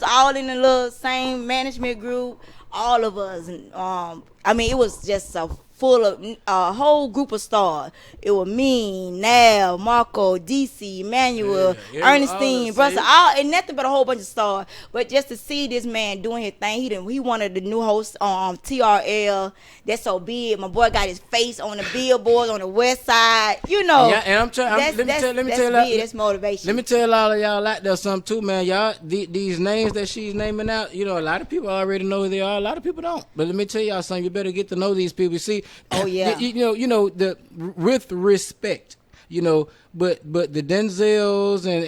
all in the little same management group. All of us, and it was just a whole group of stars. It was me, Nell, Marco, DC, Emmanuel, Ernestine, Brussels, and nothing but a whole bunch of stars. But just to see this man doing his thing, he wanted the new host on TRL. That's so big. My boy got his face on the billboards on the West Side. Yeah, and I'm trying. Let me tell you, that's motivation. Let me tell all of y'all out there something too, man. Y'all, these names that she's naming out, a lot of people already know who they are. A lot of people don't. But let me tell y'all something. You better get to know these people. See, with respect, but the Denzels and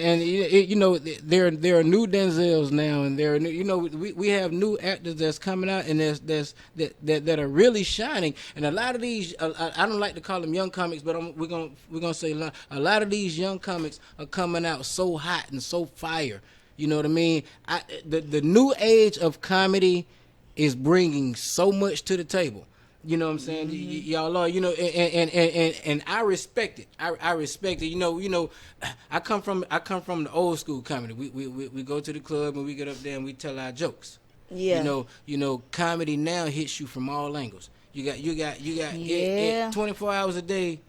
there are new Denzels now, and there are we have new actors that's coming out and that are really shining, and a lot of these I don't like to call them young comics, but we're gonna say a lot of these young comics are coming out so hot and so fire. You know what I mean? The new age of comedy is bringing so much to the table. You know what I'm saying? Mm-hmm. Y'all are, and I respect it. I respect it. I come from the old school comedy. We go to the club and we get up there and we tell our jokes. Yeah. Comedy now hits you from all angles. You got 24 hours a day,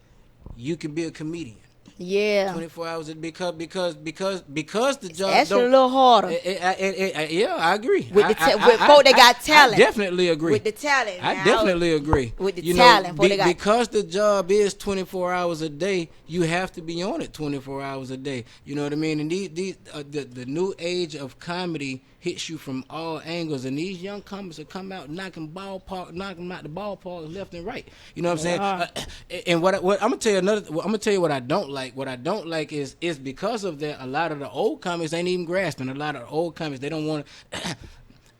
you can be a comedian. Yeah. 24 hours because the job that's a little harder. Yeah, I agree. With folk that got talent. I definitely agree. With the talent. I definitely agree. With the talent. Because the job is 24 hours a day, you have to be on it 24 hours a day. You know what I mean? And the new age of comedy hits you from all angles, and these young comics will come out knocking them out the ballpark left and right. You know what I'm saying? And what I'm gonna tell you I'm gonna tell you what I don't like. What I don't like is because of that, a lot of the old comics ain't even grasping. A lot of the old comics, they don't want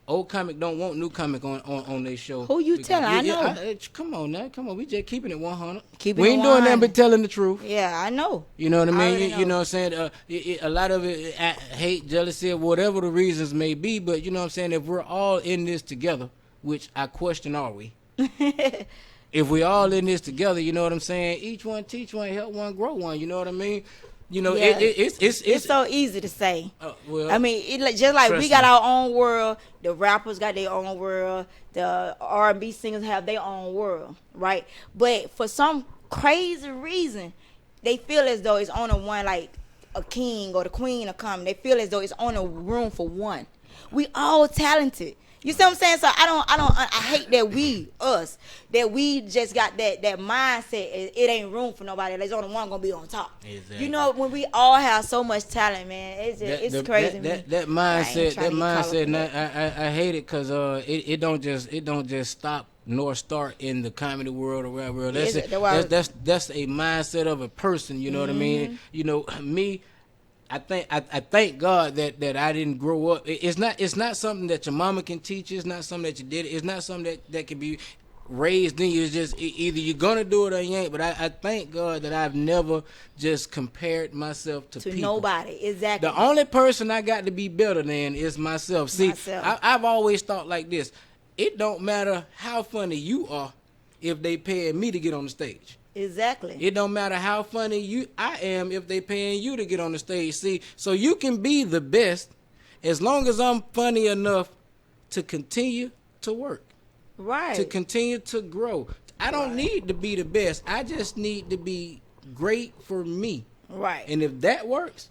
old comic don't want new comic on their show. Who you telling? I know. Come on now, we just keeping it 100. We ain't doing nothing but telling the truth. Yeah, I know. You know what I mean? You know what I'm saying? A lot of it, hate, jealousy, whatever the reasons may be. But you know what I'm saying? If we're all in this together, which I question, are we? If we all in this together, you know what I'm saying? Each one teach one, help one, grow one. You know what I mean? It's so easy to say. Well, I mean, just like we got our own world, the rappers got their own world, the R&B singers have their own world, right? But for some crazy reason, they feel as though it's only one, like a king or the queen are coming. They feel as though it's only room for one. We all talented. You see what I'm saying? So I hate that we just got that mindset. It ain't room for nobody. There's only one gonna be on top. Exactly. You know, when we all have so much talent, man, it's crazy. That mindset. And I hate it because it don't just stop nor start in the comedy world or wherever. That's a mindset of a person. You know what I mean? You know me. I thank God that I didn't grow up. It's not something that your mama can teach you. It's not something that you did. It's not something that can be raised in you. It's just either you're gonna do it or you ain't. But I thank God that I've never just compared myself to people. Nobody. Exactly. The only person I got to be better than is myself. See, I've always thought like this. It don't matter how funny you are if they paying me to get on the stage. Exactly. It don't matter how funny I am if they paying you to get on the stage. See, so you can be the best as long as I'm funny enough to continue to work. Right. To continue to grow. I don't need to be the best. I just need to be great for me. Right. And if that works,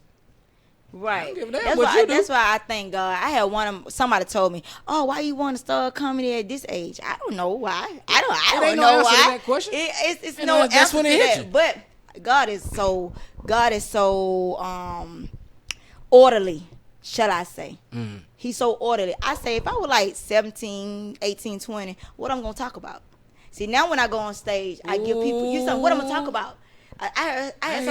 right. That's why I thank God. I had somebody told me, "Oh, why you want to start comedy at this age?" I don't know why. I don't know why. To that question. It's no answer to that. But God is so orderly, shall I say. He's so orderly. I say if I was like 17, 18, 20, what I'm going to talk about? See, now when I go on stage, I give people what I'm going to talk about. I had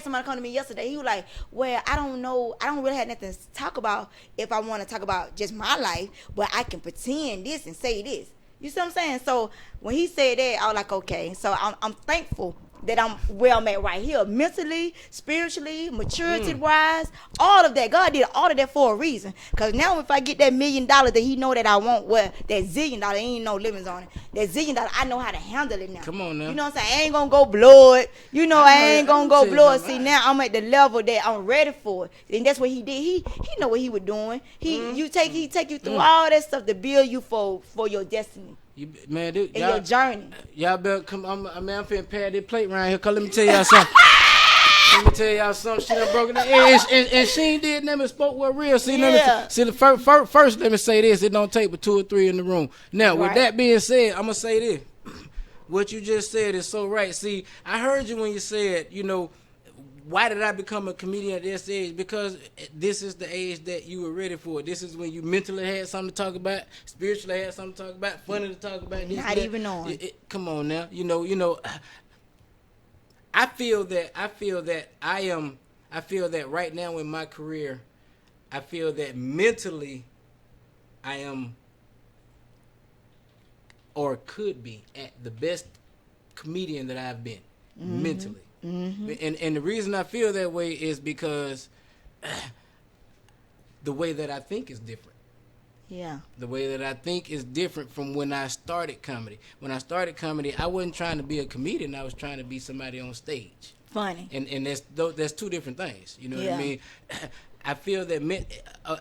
somebody come to me yesterday. He was like, "Well, I don't know. I don't really have nothing to talk about if I want to talk about just my life, but I can pretend this and say this." You see what I'm saying? So when he said that, I was like, okay. So I'm thankful that I'm where I'm at right here, mentally, spiritually, maturity-wise, all of that. God did all of that for a reason. Because now if I get that $1 million that he know that I want, well, that $1 zillion, ain't no limits on it. That $1 zillion, I know how to handle it now. Come on now. You know what I'm saying? I ain't going to go blow it. You know, I ain't going to go blow it. See, now I'm at the level that I'm ready for it. And that's what he did. He know what he was doing. He take you through all that stuff to build you for your destiny. Your journey. Y'all better come. I'm finna pad this plate right here. Cause let me tell y'all something. She done broken it. And she ain't did nothing but spoke well real. See, first, let me say this. It don't take but 2 or 3 in the room. Now, with that being said, I'm gonna say this. What you just said is so right. See, I heard you when you said, why did I become a comedian at this age? Because this is the age that you were ready for. This is when you mentally had something to talk about, spiritually had something to talk about, funny to talk about. Not even on. Come on now, I feel that right now in my career, I feel that mentally, I am or could be at the best comedian that I've been mentally. And the reason I feel that way is because the way that I think is different. Yeah. The way that I think is different from when I started comedy. When I started comedy, I wasn't trying to be a comedian. I was trying to be somebody on stage. Funny. And that's 2 different things. You know what I mean? I feel that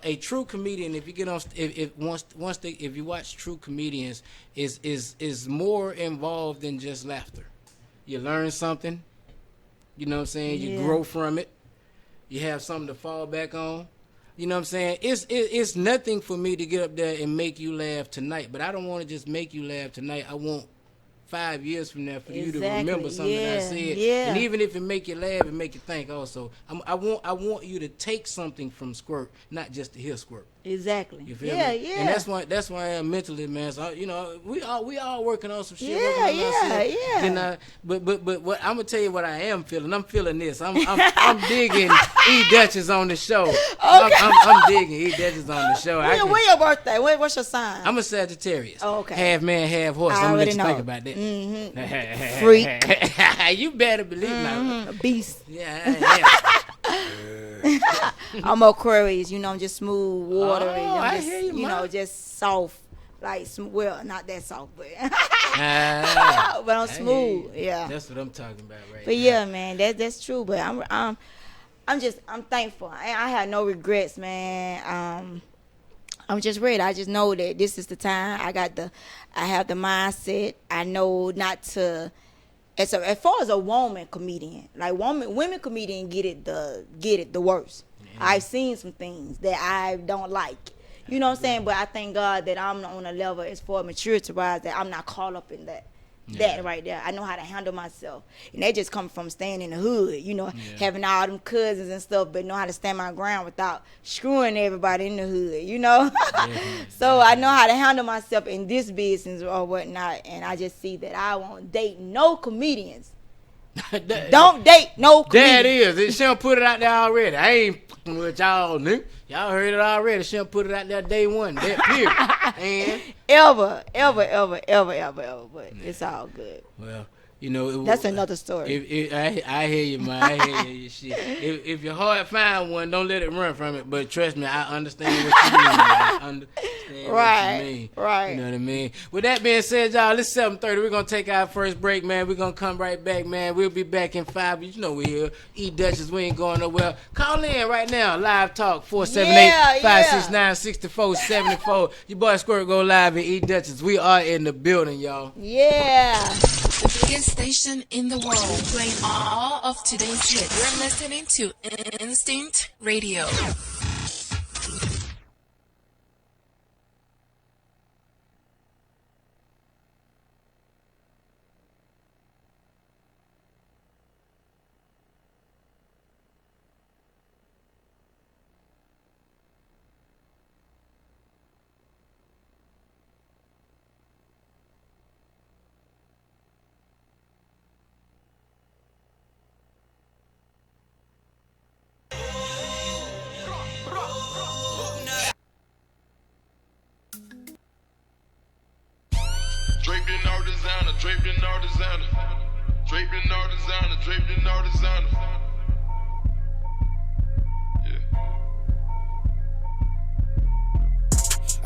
a true comedian, if you get on, if you watch true comedians, is more involved than just laughter. You learn something. You know what I'm saying? You grow from it. You have something to fall back on. You know what I'm saying? It's nothing for me to get up there and make you laugh tonight. But I don't want to just make you laugh tonight. I want 5 years from now for you to remember something that I said. Yeah. And even if it make you laugh and make you think also. I want you to take something from Squirt, not just to hear Squirt. Exactly. You feel me? Yeah. And that's why I am mentally, man. So we all working on some shit. Yeah. But what I'm gonna tell you what I am feeling. I'm feeling this. I'm digging Duchess on the show. Okay. I'm digging Duchess on the show. When your birthday? What's your sign? I'm a Sagittarius. Oh, okay. Half man, half horse. I'm gonna let you think about that. Mm-hmm. Freak. You better believe me. Beast. Yeah. I'm Aquarius, I'm just smooth, watery. I hear you, just soft. Like, well, not that soft, but but I'm smooth. Yeah. That's what I'm talking about right But now. yeah, man, that's true. But I'm thankful. I have no regrets, man. I'm just ready. I just know that this is the time. I have the mindset. I know not to. As far as a woman comedian, like women comedian get it the worst. I've seen some things that I don't like. You know what I'm saying? But I thank God that I'm on a level as far as maturity wise that I'm not caught up in that. That right there. I know how to handle myself. And they just come from staying in the hood, having all them cousins and stuff, but know how to stand my ground without screwing everybody in the hood, So I know how to handle myself in this business or whatnot. And I just see that I won't date no comedians. Don't date no comedians. That is. She don't put it out there already. I ain't fucking with y'all, nigga. Y'all heard it already. She don't put it out there day one. That period. And ever. But it's all good. Well, that's another story. I hear you, man. I hear you. Shit. If your heart find one, don't let it run from it. But trust me, I understand what you mean. I understand what you mean. Right. You know what I mean? With that being said, y'all, it's 7:30. We're gonna take our first break, man. We're gonna come right back, man. We'll be back in 5. You know we're here. Duchess, we ain't going nowhere. Call in right now. Live talk 478-569-6474. Your boy Squirt go live at Duchess. We are in the building, y'all. Yeah. The biggest station in the world, playing all of today's hits. You're listening to Instinct Radio.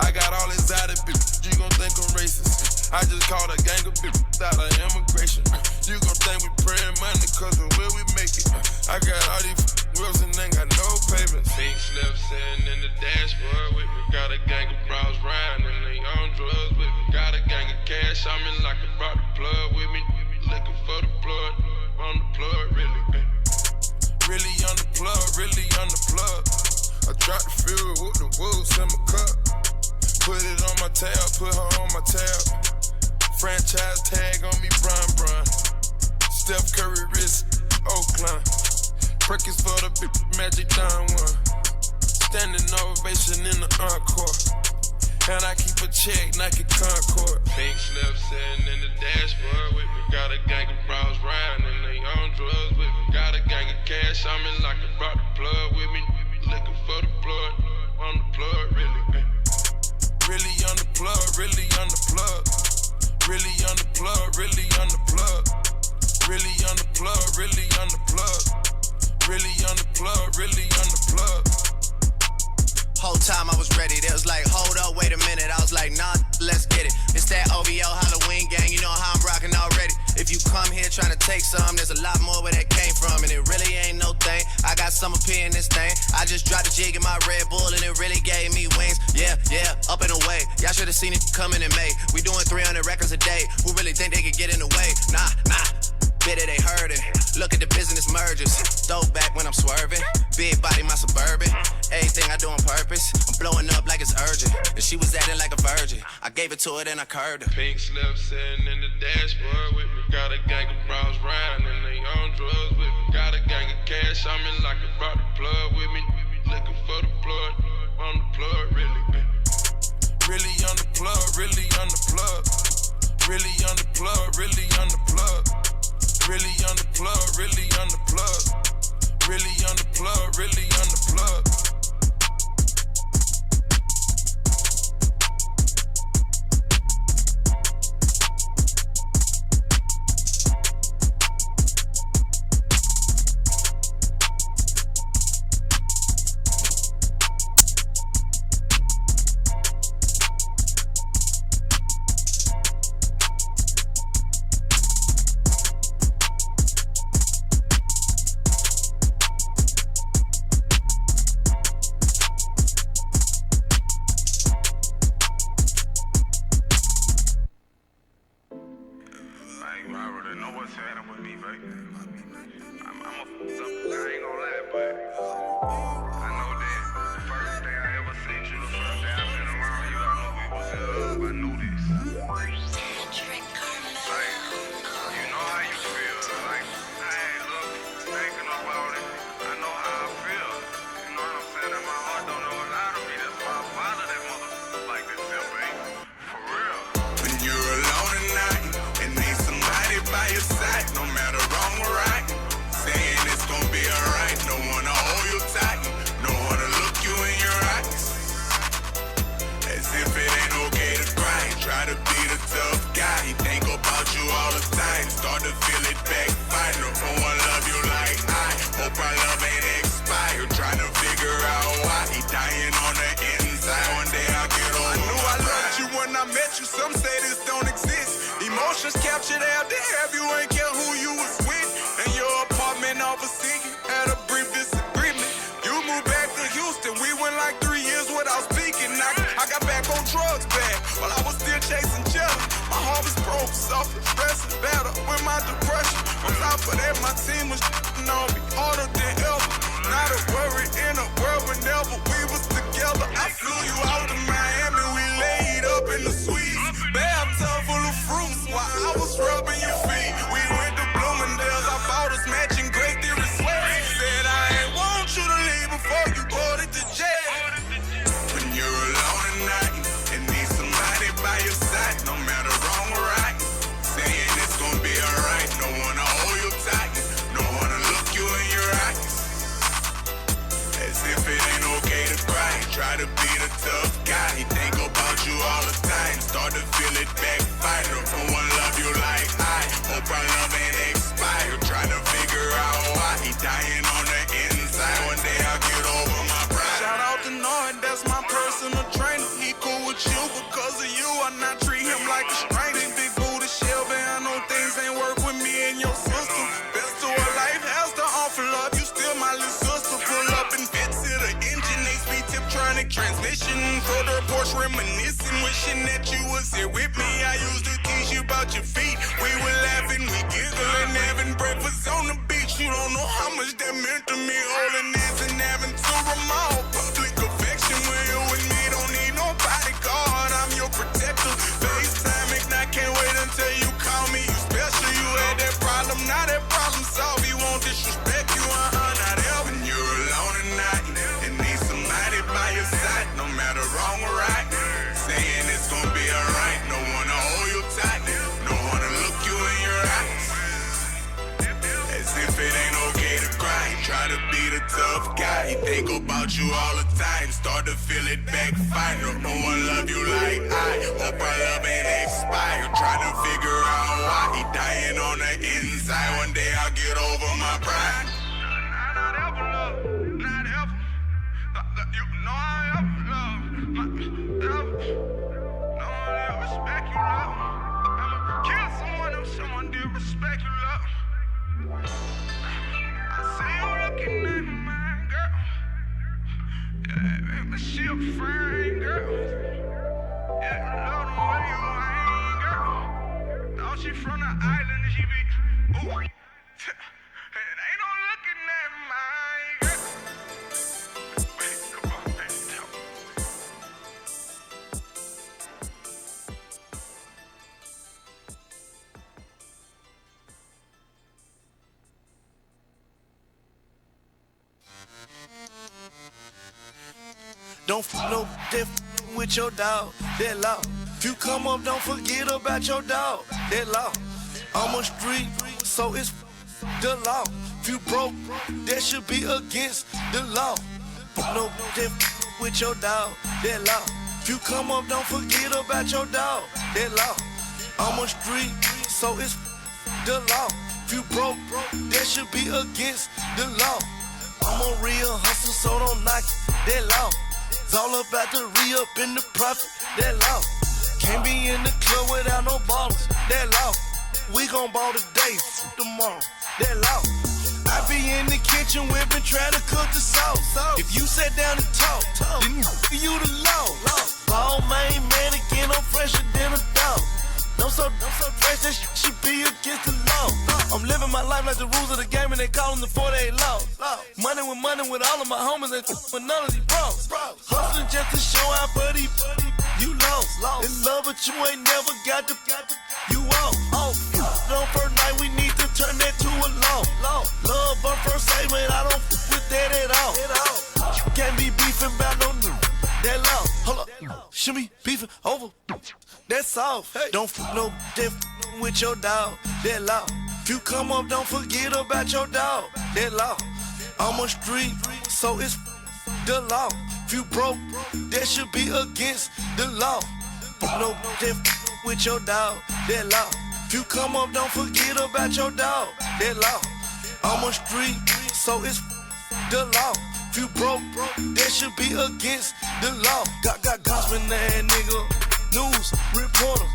I got all exotic bitches, you gon' think I'm racist. I just called a gang of bitches out of immigration. You gon' think we praying money cause of where we make it. I got all these wheels and ain't got no payments. Pink slip sitting in the dashboard with me. Got a gang of bros riding and they on drugs with me. Got a gang of cash on me like I brought the plug with me. Looking for the plug, on the plug really. Really on the plug, really on the plug. I dropped the fuel with the wolves in my cup. Put it on my tab, put her on my tab. Franchise tag on me, Bron. Steph Curry wrist, Oakland. Perkins for the big Magic Don one. Standing ovation in the encore. And I keep a check, Nike Concord. Pink slip sitting in the dashboard with me. Got a gang of bros riding and they on drugs with me. Got a gang of cash on me like I brought the plug with me. Looking for the plug, on the plug really. Really on the plug, really on the plug. Really on the plug, really on the plug. Really on the plug, really on the plug. Really on the plug, really on the plug. Whole time I was ready, they was like, hold up, wait a minute. I was like, nah, let's get it. It's that OVO Halloween gang, you know how I'm rocking already. If you come here trying to take some, there's a lot more where that came from. And it really ain't no thing, I got some up here in this thing. I just dropped a jig in my Red Bull and it really gave me wings. Yeah, up and away, y'all should've seen it coming in May. We doing 300 records a day, who really think they could get in the way? Nah, bitter they heard it. Look at the business mergers. Throw back when I'm swerving. Big body, my Suburban. Everything I do on purpose. I'm blowing up like it's urgent. And she was acting like a virgin. I gave it to her, then I curved her. Pink slip sitting in the dashboard with me. Got a gang of bros riding and they on drugs with me. Got a gang of cash on me like I brought the plug with me. Looking for the plug, on the plug really. Really on the plug, really on the plug. Really on the plug, really on the plug. Really on the plug, really on the plug. Really on the plug, really on the plug. I know that the first day I ever seen you, the first day I I met you, some say this don't exist. Emotions captured out there, have you ain't care who you was with. And your apartment off a secret, had a brief disagreement. You moved back to Houston, we went like 3 years without speaking. I got back on drugs back, while I was still chasing jelly. My heart was broke, suffered, stressing, battle with my depression. On top of that, my team was on me harder than ever. Not a worry in a world whenever we was together. I flew you out to Miami, we laid up in the suites. Bathtub full of fruits while I was rubbing your feet. We went to Bloomingdale's, I bought us matching Great Theory sweats. Said I ain't want you to leave before you boarded the jet. When you're alone at night and need somebody by your side, no matter wrong or right, saying it's gonna be alright. No one to hold you tight, no one to look you in your eyes. As if it ain't okay to cry, try to be the tough guy. He think about you all the time, start to feel it backfire. No one love you like I hope our love ain't expired. Try to figure out why he dying on the inside. One day I'll get over my pride. Shout out to Noah, that's my personal trainer. He cool with you because of you. I not treat him like a stranger. Big booty Shelby, I know things ain't work with me and your sister. Best to a life has to offer love. You still my little sister. Pull up and fit to the engine. They tip trying to transmission. For the Porsche reminiscing. Wishing that you was here with me. I used to tease you about your feet. We were laughing, we giggling, having breakfast on the beach. You don't know how much that meant to me. Holding hands and having to remote. Public affection when you and me don't need no bodyguard. I'm your protector. FaceTime, I can't wait until you call me. You special, you had that problem, now that problem solved. You won't disrespect you, not ever. When you're alone at night and need somebody by your side, no matter wrong or right, saying it's gonna be alright. No one to hold you tight, no one to look you in your eyes. As if it ain't okay to cry, try to be the tough guy. He think about you all the time, start to feel it backfire. No one love you like I hope our love ain't expired. Try to figure out why he dying on the inside. One day I'll get over my pride. Not ever love, not ever. You know I ever love, no one did respect you, love. I'ma kill someone if someone did respect you, love. I see you looking at my girl. Yeah, baby, she a friend, girl. Yeah, you love the way you hang, girl. Now she from the island and she be, ooh. It ain't no looking at my girl. Come on, baby, tell me. Don't no diff with your dog, that law. If you come up, don't forget about your dog, that law. I'm a street, so it's the law. If you broke, that should be against the law. No diff with your dog, that law. If you come up, don't forget about your dog, that law. I'm a street, so it's the law. If you broke, that should be against the law. I'm a real hustler, so don't knock that law. It's all about the re-up and the profit, that law. Can't be in the club without no ballers, that law. We gon' ball today, tomorrow, that law. I be in the kitchen whipping, trying to cook the sauce. If you sat down and talk, then you the law. Ball main mannequin, I'm fresher than a dog. I'm so fresh, that should be against the law. I'm living my life like the rules of the game, and they call them the 48 laws. Money with all of my homies, and with none of these bros. Hustling just to show out, buddy, you lost. In love, but you ain't never got the you off. On first night, we need to turn that to a law. Love, but first say, man, I don't with that at all. Can't be beefing about no new. That law, hold up, should be beefing over. That's all. Don't no diff with your dog. That law. If you come up, don't forget about your dog. That law. I'm a street, so it's the law. If you broke, that should be against the law. No diff with your dog. That law. If you come up, don't forget about your dog. That law. I'm a street, so it's the law. If you broke, that should be against the law. Got gospel that nigga. news reporter.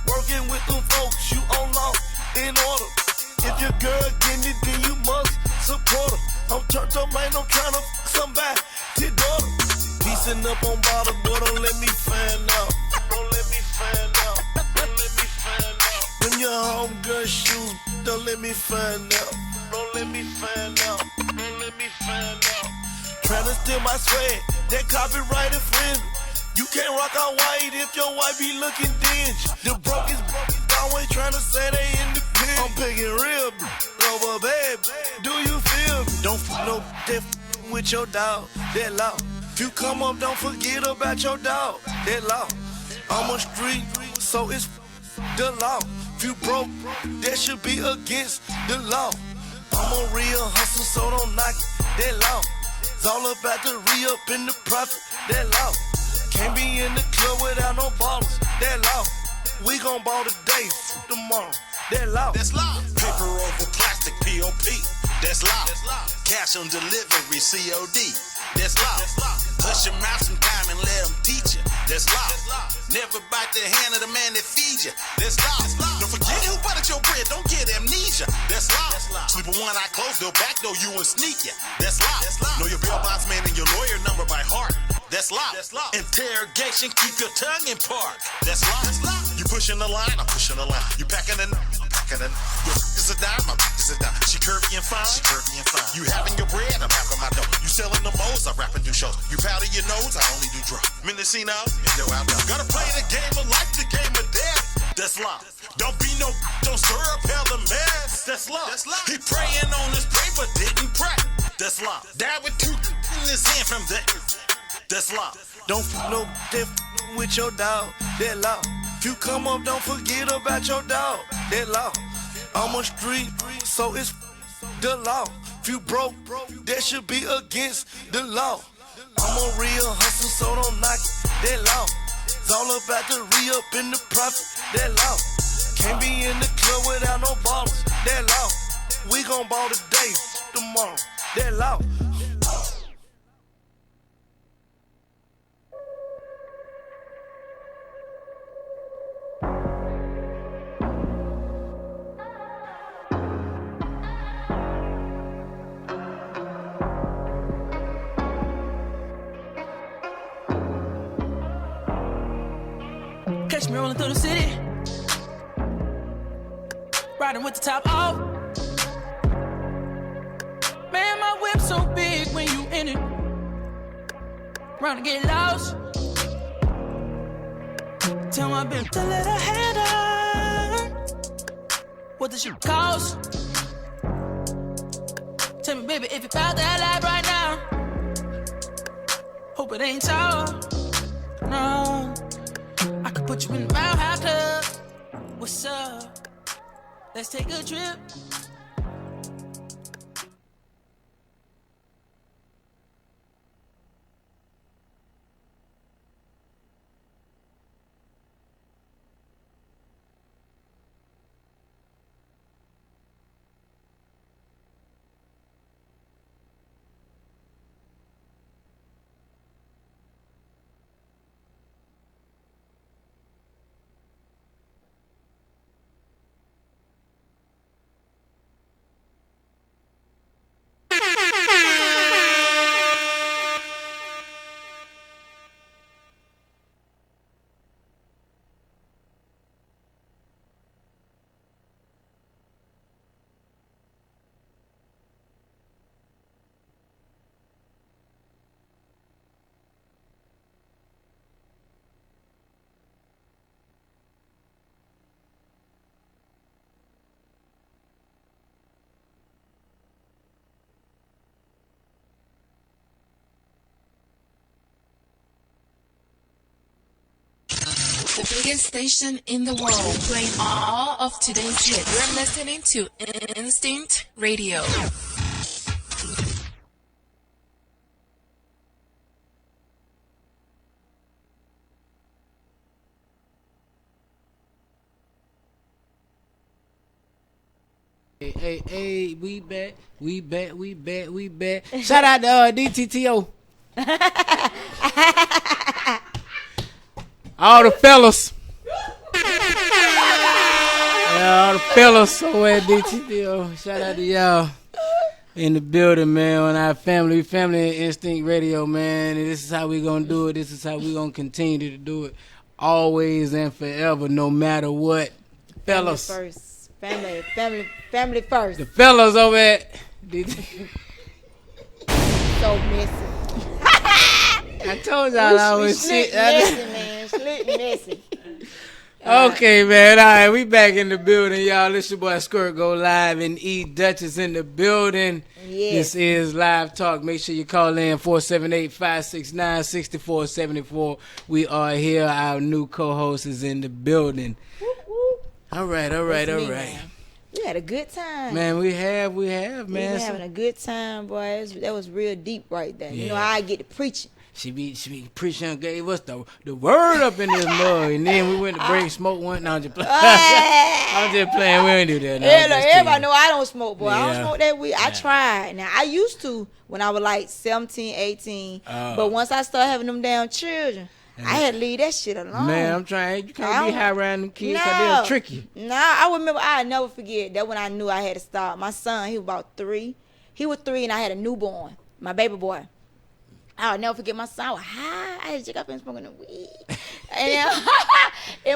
Working with them folks, you on law in order. If your girl getting it, then you must support her. I'm turned up, man, I'm trying to somebody, daughter. Piecing up on bottle, boy, don't let me find out. Don't let me find out. Don't let me find out. When your homegirl shoes, don't let me find out. Don't let me find out. Don't let me find out. Trying to steal my swag, that copyright infringement. You can't rock out white if your wife be looking dingy. The broke is always trying to say they independent. I'm picking real over bad. Do you feel me? Don't no death with your dog. That law. If you come up, don't forget about your dog. That law. I'm a street, so it's the law. If you broke, that should be against the law. I'm a real hustle, so don't knock it. That law. It's all about the re-up and the profit. That law. Can't be in the club without no bottles. That law. We gon' ball today, tomorrow. That law. That's law. Paper over plastic, POP. That's law. Cash on delivery, COD. That's law. Hush your mouth sometime and let them teach you. That's law. Never bite the hand of the man that feeds you. That's law. Don't forget who buttered your bread. Don't get amnesia. That's law. Sleep with one eye closed, they'll back door you and sneak you. That's law. Know your bail bonds man and your lawyer number by heart. That's law. Interrogation, keep your tongue in park. That's law. You pushing the line, I'm pushing the line. You packing the I'm packing the Your is a dime, my is a dime. She curvy and fine, You having your bread, I'm having my dough. You selling the most, I rap and do shows. You powder your nose, I only do drugs. Mendocino, and no outdoor. Gotta play the game of life, the game of death. That's law. Don't be no, don't stir up hell the mess. That's law. He praying on his paper, didn't pray. That's law. Died with two in his hand from that. That's law. Don't no death with your dog. That law. If you come up, don't forget about your dog. That law. I'm a street, so it's the law. If you broke, that should be against the law. I'm a real hustle, so don't knock it. That law. It's all about the re-up and the profit. That law. Can't be in the club without no bottles. That law. We gon' ball today, tomorrow. That law. Catch me rolling through the city, riding with the top off. Man, my whip so big when you in it. Round to get lost. Tell my bitch to let her head on. What does she cost? Tell me, baby, if you found that life right now. Hope it ain't tall. No. I could put you in the Mile High Club. What's up? Let's take a trip. The biggest station in the world, playing all of today's hits. You're listening to Instinct Radio. Hey, we back. Shout out to DTTO. All the fellas. Yeah, all the fellas over at DTD. Shout out to y'all in the building, man. On our family instinct radio, man. And this is how we gonna do it. This is how we gonna continue to do it, always and forever, no matter what. Fellas first, family first. The fellas over at DTD. So messy. I told y'all I was shit. Messy, man. Slick messy. Okay, man. All right, we back in the building, y'all. This your boy Squirt Go Live and Duchess in the building. Yes. This is Live Talk. Make sure you call in 478-569-6474. We are here. Our new co-host is in the building. Whoop, whoop. All right. Man. We had a good time. Man, we have, man. We been having a good time, boy. That was real deep right there. Yeah. You know how I get to preaching. She be preaching, gave us the word up in this mug, and then we went to break smoke one. No, I'm just playing. I'm just playing. We ain't do that. No, everybody know I don't smoke, boy. Yeah. I don't smoke that weed. I tried. Now, I used to when I was like 17, 18. But once I started having them damn children, I had to leave that shit alone. Man, I'm trying. You can't be high around them kids because they'll trick you. Nah, I remember. I'll never forget that when I knew I had to stop. My son, he was about 3. He was 3, and I had a newborn, my baby boy. I'll never forget my son. I was high. I had to check up and smoking the weed. And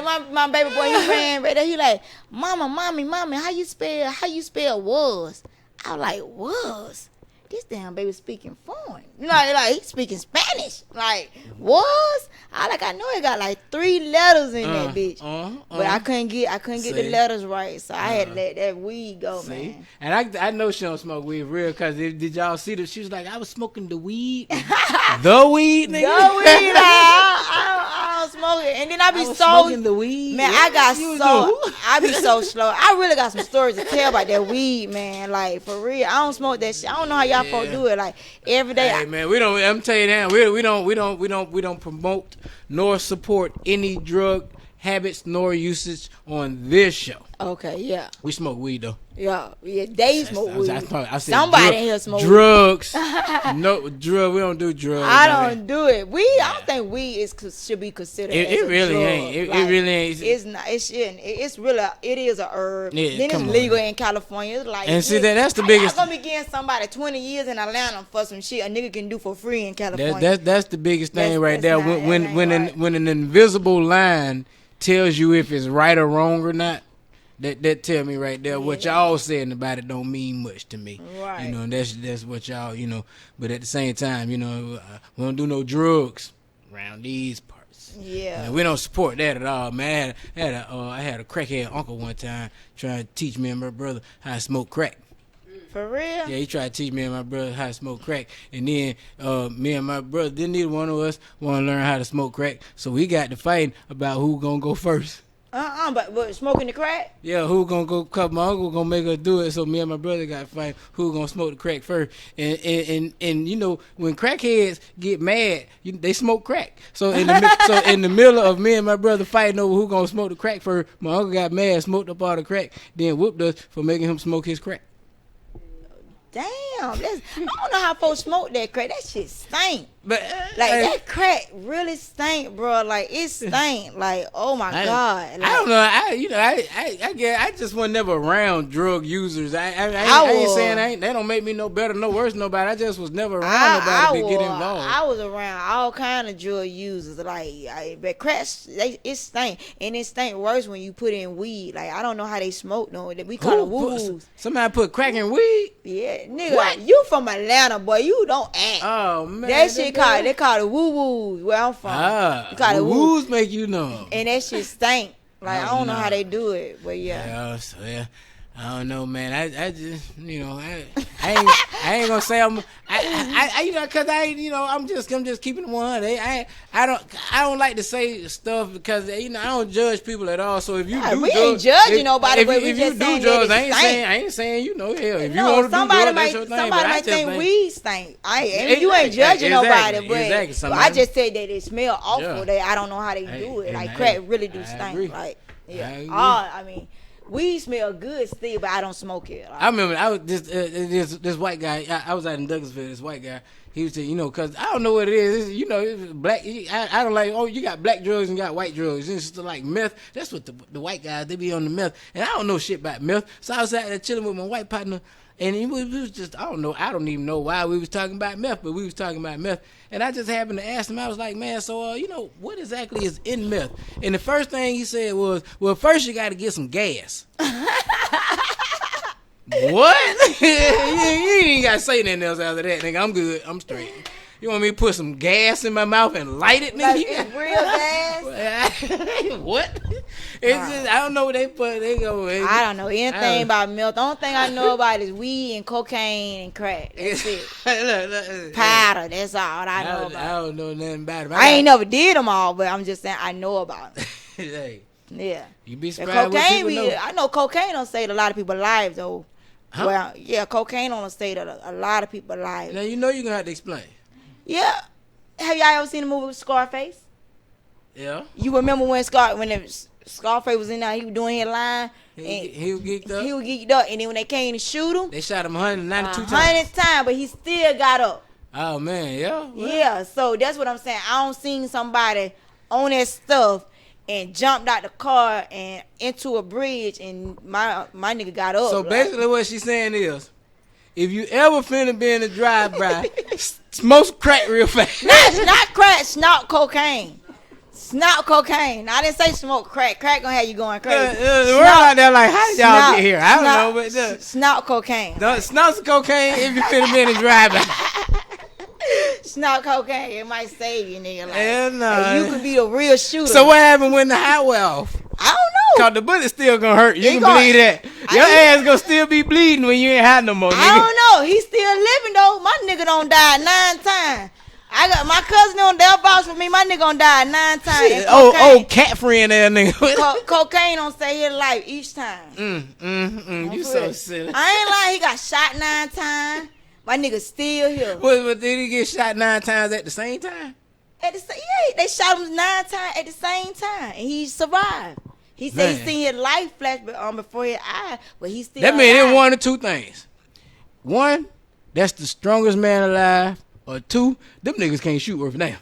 my baby boy, he ran right there. He like, mommy, how you spell was? I was like, was? This damn baby speaking foreign. You know, like he speaking Spanish. Like, was? I know it got like 3 letters in that bitch. But I couldn't get the letters right. So I had to let that weed go, man. And I know she don't smoke weed real, because did y'all see that? She was like, I was smoking the weed. The weed, nigga. The weed. I don't smoke it. And then I be smoking the weed. Man, I be so slow. I really got some stories to tell about that weed, man. Like, for real. I don't smoke that shit. I don't know how y'all folks do it. Like, every day. Hey, man, we don't. I'm telling you now, we don't promote nor support any drug habits nor usage on this show. Okay, yeah. We smoke weed though. Yeah, they smoke weed. I said somebody in here smoke drugs. No drug. We don't do drugs. I don't do it. I don't think weed should be considered. It really drug. ain't. It really ain't. It's not. It shouldn't. It's really. It is a herb. Yeah, then it's legal in California. It's like. And see that's the biggest. I'm gonna be getting somebody 20 years in Atlanta for some shit a nigga can do for free in California. That's the biggest thing right there. When an invisible line tells you if it's right or wrong or not. That tell me right there what y'all saying about it don't mean much to me. Right. You know, and that's what y'all, you know. But at the same time, you know, we don't do no drugs around these parts. Yeah. We don't support that at all, man. I had a crackhead uncle one time trying to teach me and my brother how to smoke crack. For real? Yeah, he tried to teach me and my brother how to smoke crack. And then me and my brother, didn't neither one of us want to learn how to smoke crack. So we got to fighting about who gonna go first. But smoking the crack? Yeah, who gonna go? Cause my uncle gonna make us do it. So me and my brother got to fight who gonna smoke the crack first. And you know when crackheads get mad, they smoke crack. So in the middle of me and my brother fighting over who gonna smoke the crack first, my uncle got mad, smoked up all the crack, then whooped us for making him smoke his crack. Damn, I don't know how folks smoke that crack. That shit stink. But that crack really stink, bro. Like it stink. Like oh my god. Like, I don't know. I just was never around drug users. I ain't saying they don't make me no better, no worse, nobody. I just was never around nobody to get involved. I was around all kind of drug users. But crack, it stink, and it stink worse when you put in weed. Like I don't know how they smoke. No, we call it woo-woos. Somebody put crack in weed. Yeah, nigga. What? You from Atlanta, boy? You don't act. Oh man, that shit. They call it woo-woos where I'm from. Woo-woos make you know. And that shit stink. Like, I don't know how they do it, but yeah. I don't know, man. I just, you know, I ain't gonna say I'm, you know, cause I'm just keeping it 100. I don't like to say stuff because you know I don't judge people at all. So if you do, we ain't judging nobody. But we just saying drugs, I ain't saying you know hell. If you want to do drugs, that's your thing. Somebody might think weed stink. You ain't judging nobody, but I just said that it smell awful. That I don't know how they do it. Like crack really do stink. Like I mean. Weed smell good still, but I don't smoke it. I remember I was this white guy. I was out in Douglasville. This white guy, He was saying, because I don't know what it is. It's black. I don't like, you got black drugs and you got white drugs. It's just like meth. That's what the white guys, they be on the meth. And I don't know shit about meth. So I was out there chilling with my white partner. And we was just, I don't even know why we was talking about meth, but we was talking about meth. And I just happened to ask him, I was like, man, so, what exactly is in meth? And the first thing he said was, well, first you got to get some gas. What? you ain't got to say nothing else after that, nigga. I'm good. I'm straight. You want me to put some gas in my mouth and light it, nigga? Like it's real gas? What? It's just, I don't know what they put. They go. I don't know anything about milk. The only thing I know about is weed and cocaine and crack. That's it. Powder. That's all I know about. I don't know nothing about it. I ain't never did them all, but I'm just saying I know about them. Hey. Yeah. You be surprised what people know. I know cocaine don't save a lot of people's lives, though. Huh? Well, yeah, cocaine don't save a lot of people's lives. Now, you're going to have to explain. Yeah. Have y'all ever seen the movie with Scarface? Yeah. You remember when Scarface was in there, he was doing his line. He was geeked up? He was geeked up. And then when they came to shoot him. They shot him 192 times. 100 times, but he still got up. Oh, man, yeah? Well. Yeah, so that's what I'm saying. I don't seen somebody on that stuff and jumped out the car and into a bridge and my nigga got up. So basically what she's saying is, if you ever finna be in a drive-by, smoke crack real fast. Not crack, snort cocaine. Snort cocaine. I didn't say smoke crack. Crack gonna have you going crazy. The world out there like, how did y'all get here? I don't know, but snort cocaine. Snort some cocaine if you finna be in a drive-by. Snort cocaine. It might save you, nigga. Like, hell no. You could be a real shooter. So what happened when the highway off? I don't know. Cause the bullet's still gonna hurt. You can believe that. Your ass gonna still be bleeding when you ain't hot no more, nigga. I don't know. He's still living though. My nigga don't die 9 times. I got my cousin on their vouch for me. My nigga don't die 9 times. Oh, cat friend there, nigga. Cocaine don't save his life each time. You so silly. I ain't lying. He got shot 9 times. My nigga still here. But did he get shot 9 times at the same time? Yeah, they shot him 9 times at the same time, and he survived. He said he seen his life flash before his eyes, but he still. That means it one of two things. One, that's the strongest man alive, or two, them niggas can't shoot worth a damn.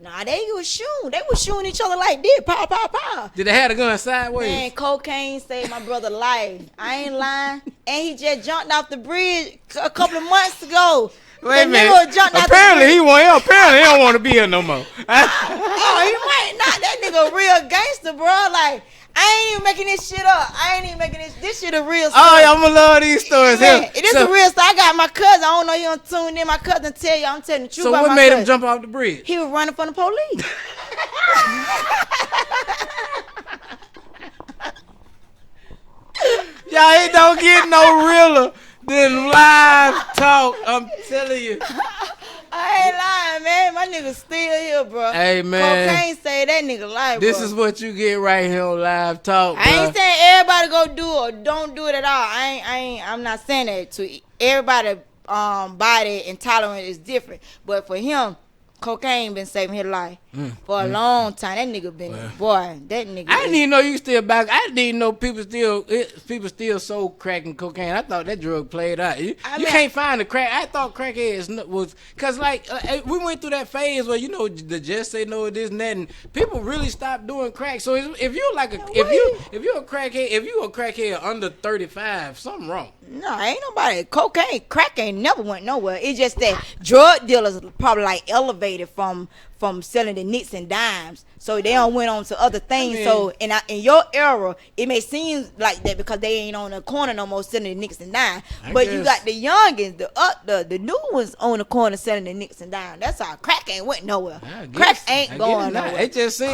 Nah, they was shooting. They was shooting each other like this. Pow, pow, pow. Did they have a gun sideways? Man, cocaine saved my brother's life. I ain't lying. And he just jumped off the bridge a couple of months ago. Wait a minute. Apparently he don't want to be here no more. He might not. That nigga a real gangster, bro. Like, I ain't even making this shit up. I ain't even making this shit a real story. Oh, I'm gonna love these stories. Man, this is a real story. I got my cousin. I don't know you don't tune in. My cousin tell you. I'm telling the truth. So what made him jump off the bridge? He was running from the police. Y'all ain't don't get no realer than live talk. I'm telling you. I ain't lying, man. My nigga still here, bro. Hey, man. Cocaine save that nigga life, This bro. is what you get right here on Live Talk, bro. I ain't saying everybody go do or don't do it at all. I'm not saying that. To everybody, body and tolerance is different. But for him, cocaine been saving his life for a long time. That nigga been that nigga. I didn't even know you still back. I didn't even know people still sold crack and cocaine. I thought that drug played out. You can't find the crack. I thought crackheads was because like we went through that phase where the just say no this and that, and people really stopped doing crack. So if you're like if you're a crackhead under 35, something wrong. No, ain't nobody. Crack ain't never went nowhere. It's just that drug dealers probably like elevated from selling the nicks and dimes, so they don't went on to other things. I mean, so in your era, it may seem like that because they ain't on the corner no more selling the nicks and dimes. But you got the youngins, the new ones on the corner selling the nicks and dimes. That's how crack ain't went nowhere. Crack ain't going nowhere. It just seems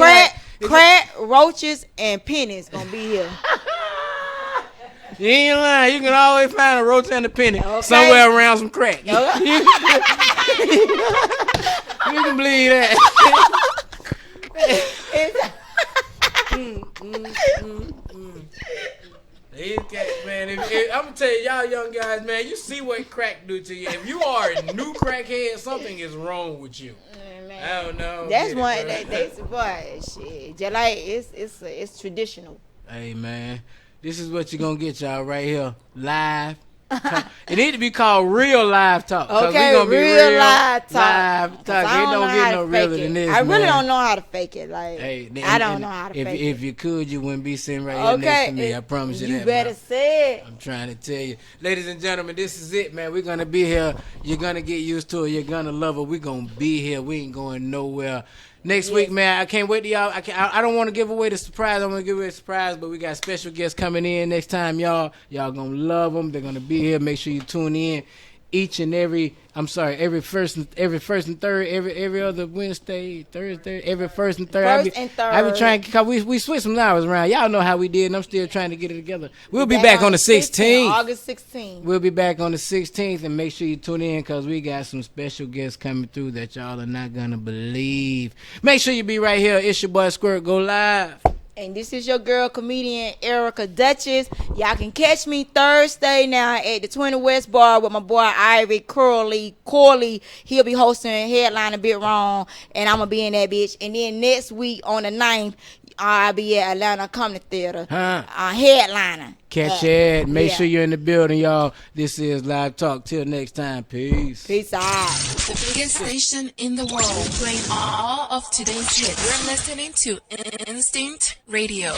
crack, roaches, and pennies gonna be here. You ain't lying. You can always find a roach and a penny somewhere around some crack. You can believe that. Man, I'm gonna tell y'all young guys, man, you see what crack do to you. If you are a new crackhead, something is wrong with you. I don't know. That's one they boy shit. Just like it's traditional. Hey man. This is what you're going to get, y'all, right here. Live It need to be called Real Live Talk. Okay, we gonna be real live talk. Live talk. It don't get no realer than this. I really man. don't know how to fake it. Like, I don't know how to fake it. If you could, you wouldn't be sitting right here next to me. I promise you that. You better say it. I'm trying to tell you. Ladies and gentlemen, this is it, man. We're going to be here. You're going to get used to it. You're going to love it. We're going to be here. We ain't going nowhere. Next week, man, I can't wait to y'all. I don't want to give away the surprise. I want to give away a surprise, but we got special guests coming in next time, y'all. Y'all going to love them. They're going to be here. Make sure you tune in every first and third, every other Wednesday, Thursday, every first and third. I be trying, cause we switch some hours around. Y'all know how we did, and I'm still trying to get it together. We'll be back on the 16th. August 16th. We'll be back on the 16th, and make sure you tune in, cause we got some special guests coming through that y'all are not gonna believe. Make sure you be right here. It's your boy Squirt. Go live. And this is your girl, comedian Erica Duchess. Y'all can catch me Thursday now at the 20 West Bar with my boy Ivy Corley. He'll be hosting Headline a Bit Wrong, and I'm going to be in that bitch. And then next week on the 9th, I'll be at Atlanta Comedy Theater. Headliner. Catch it. Make sure you're in the building, y'all. This is Live Talk. Till next time. Peace. Peace out. The biggest station in the world, playing all of today's hits. You're listening to Instinct Radio.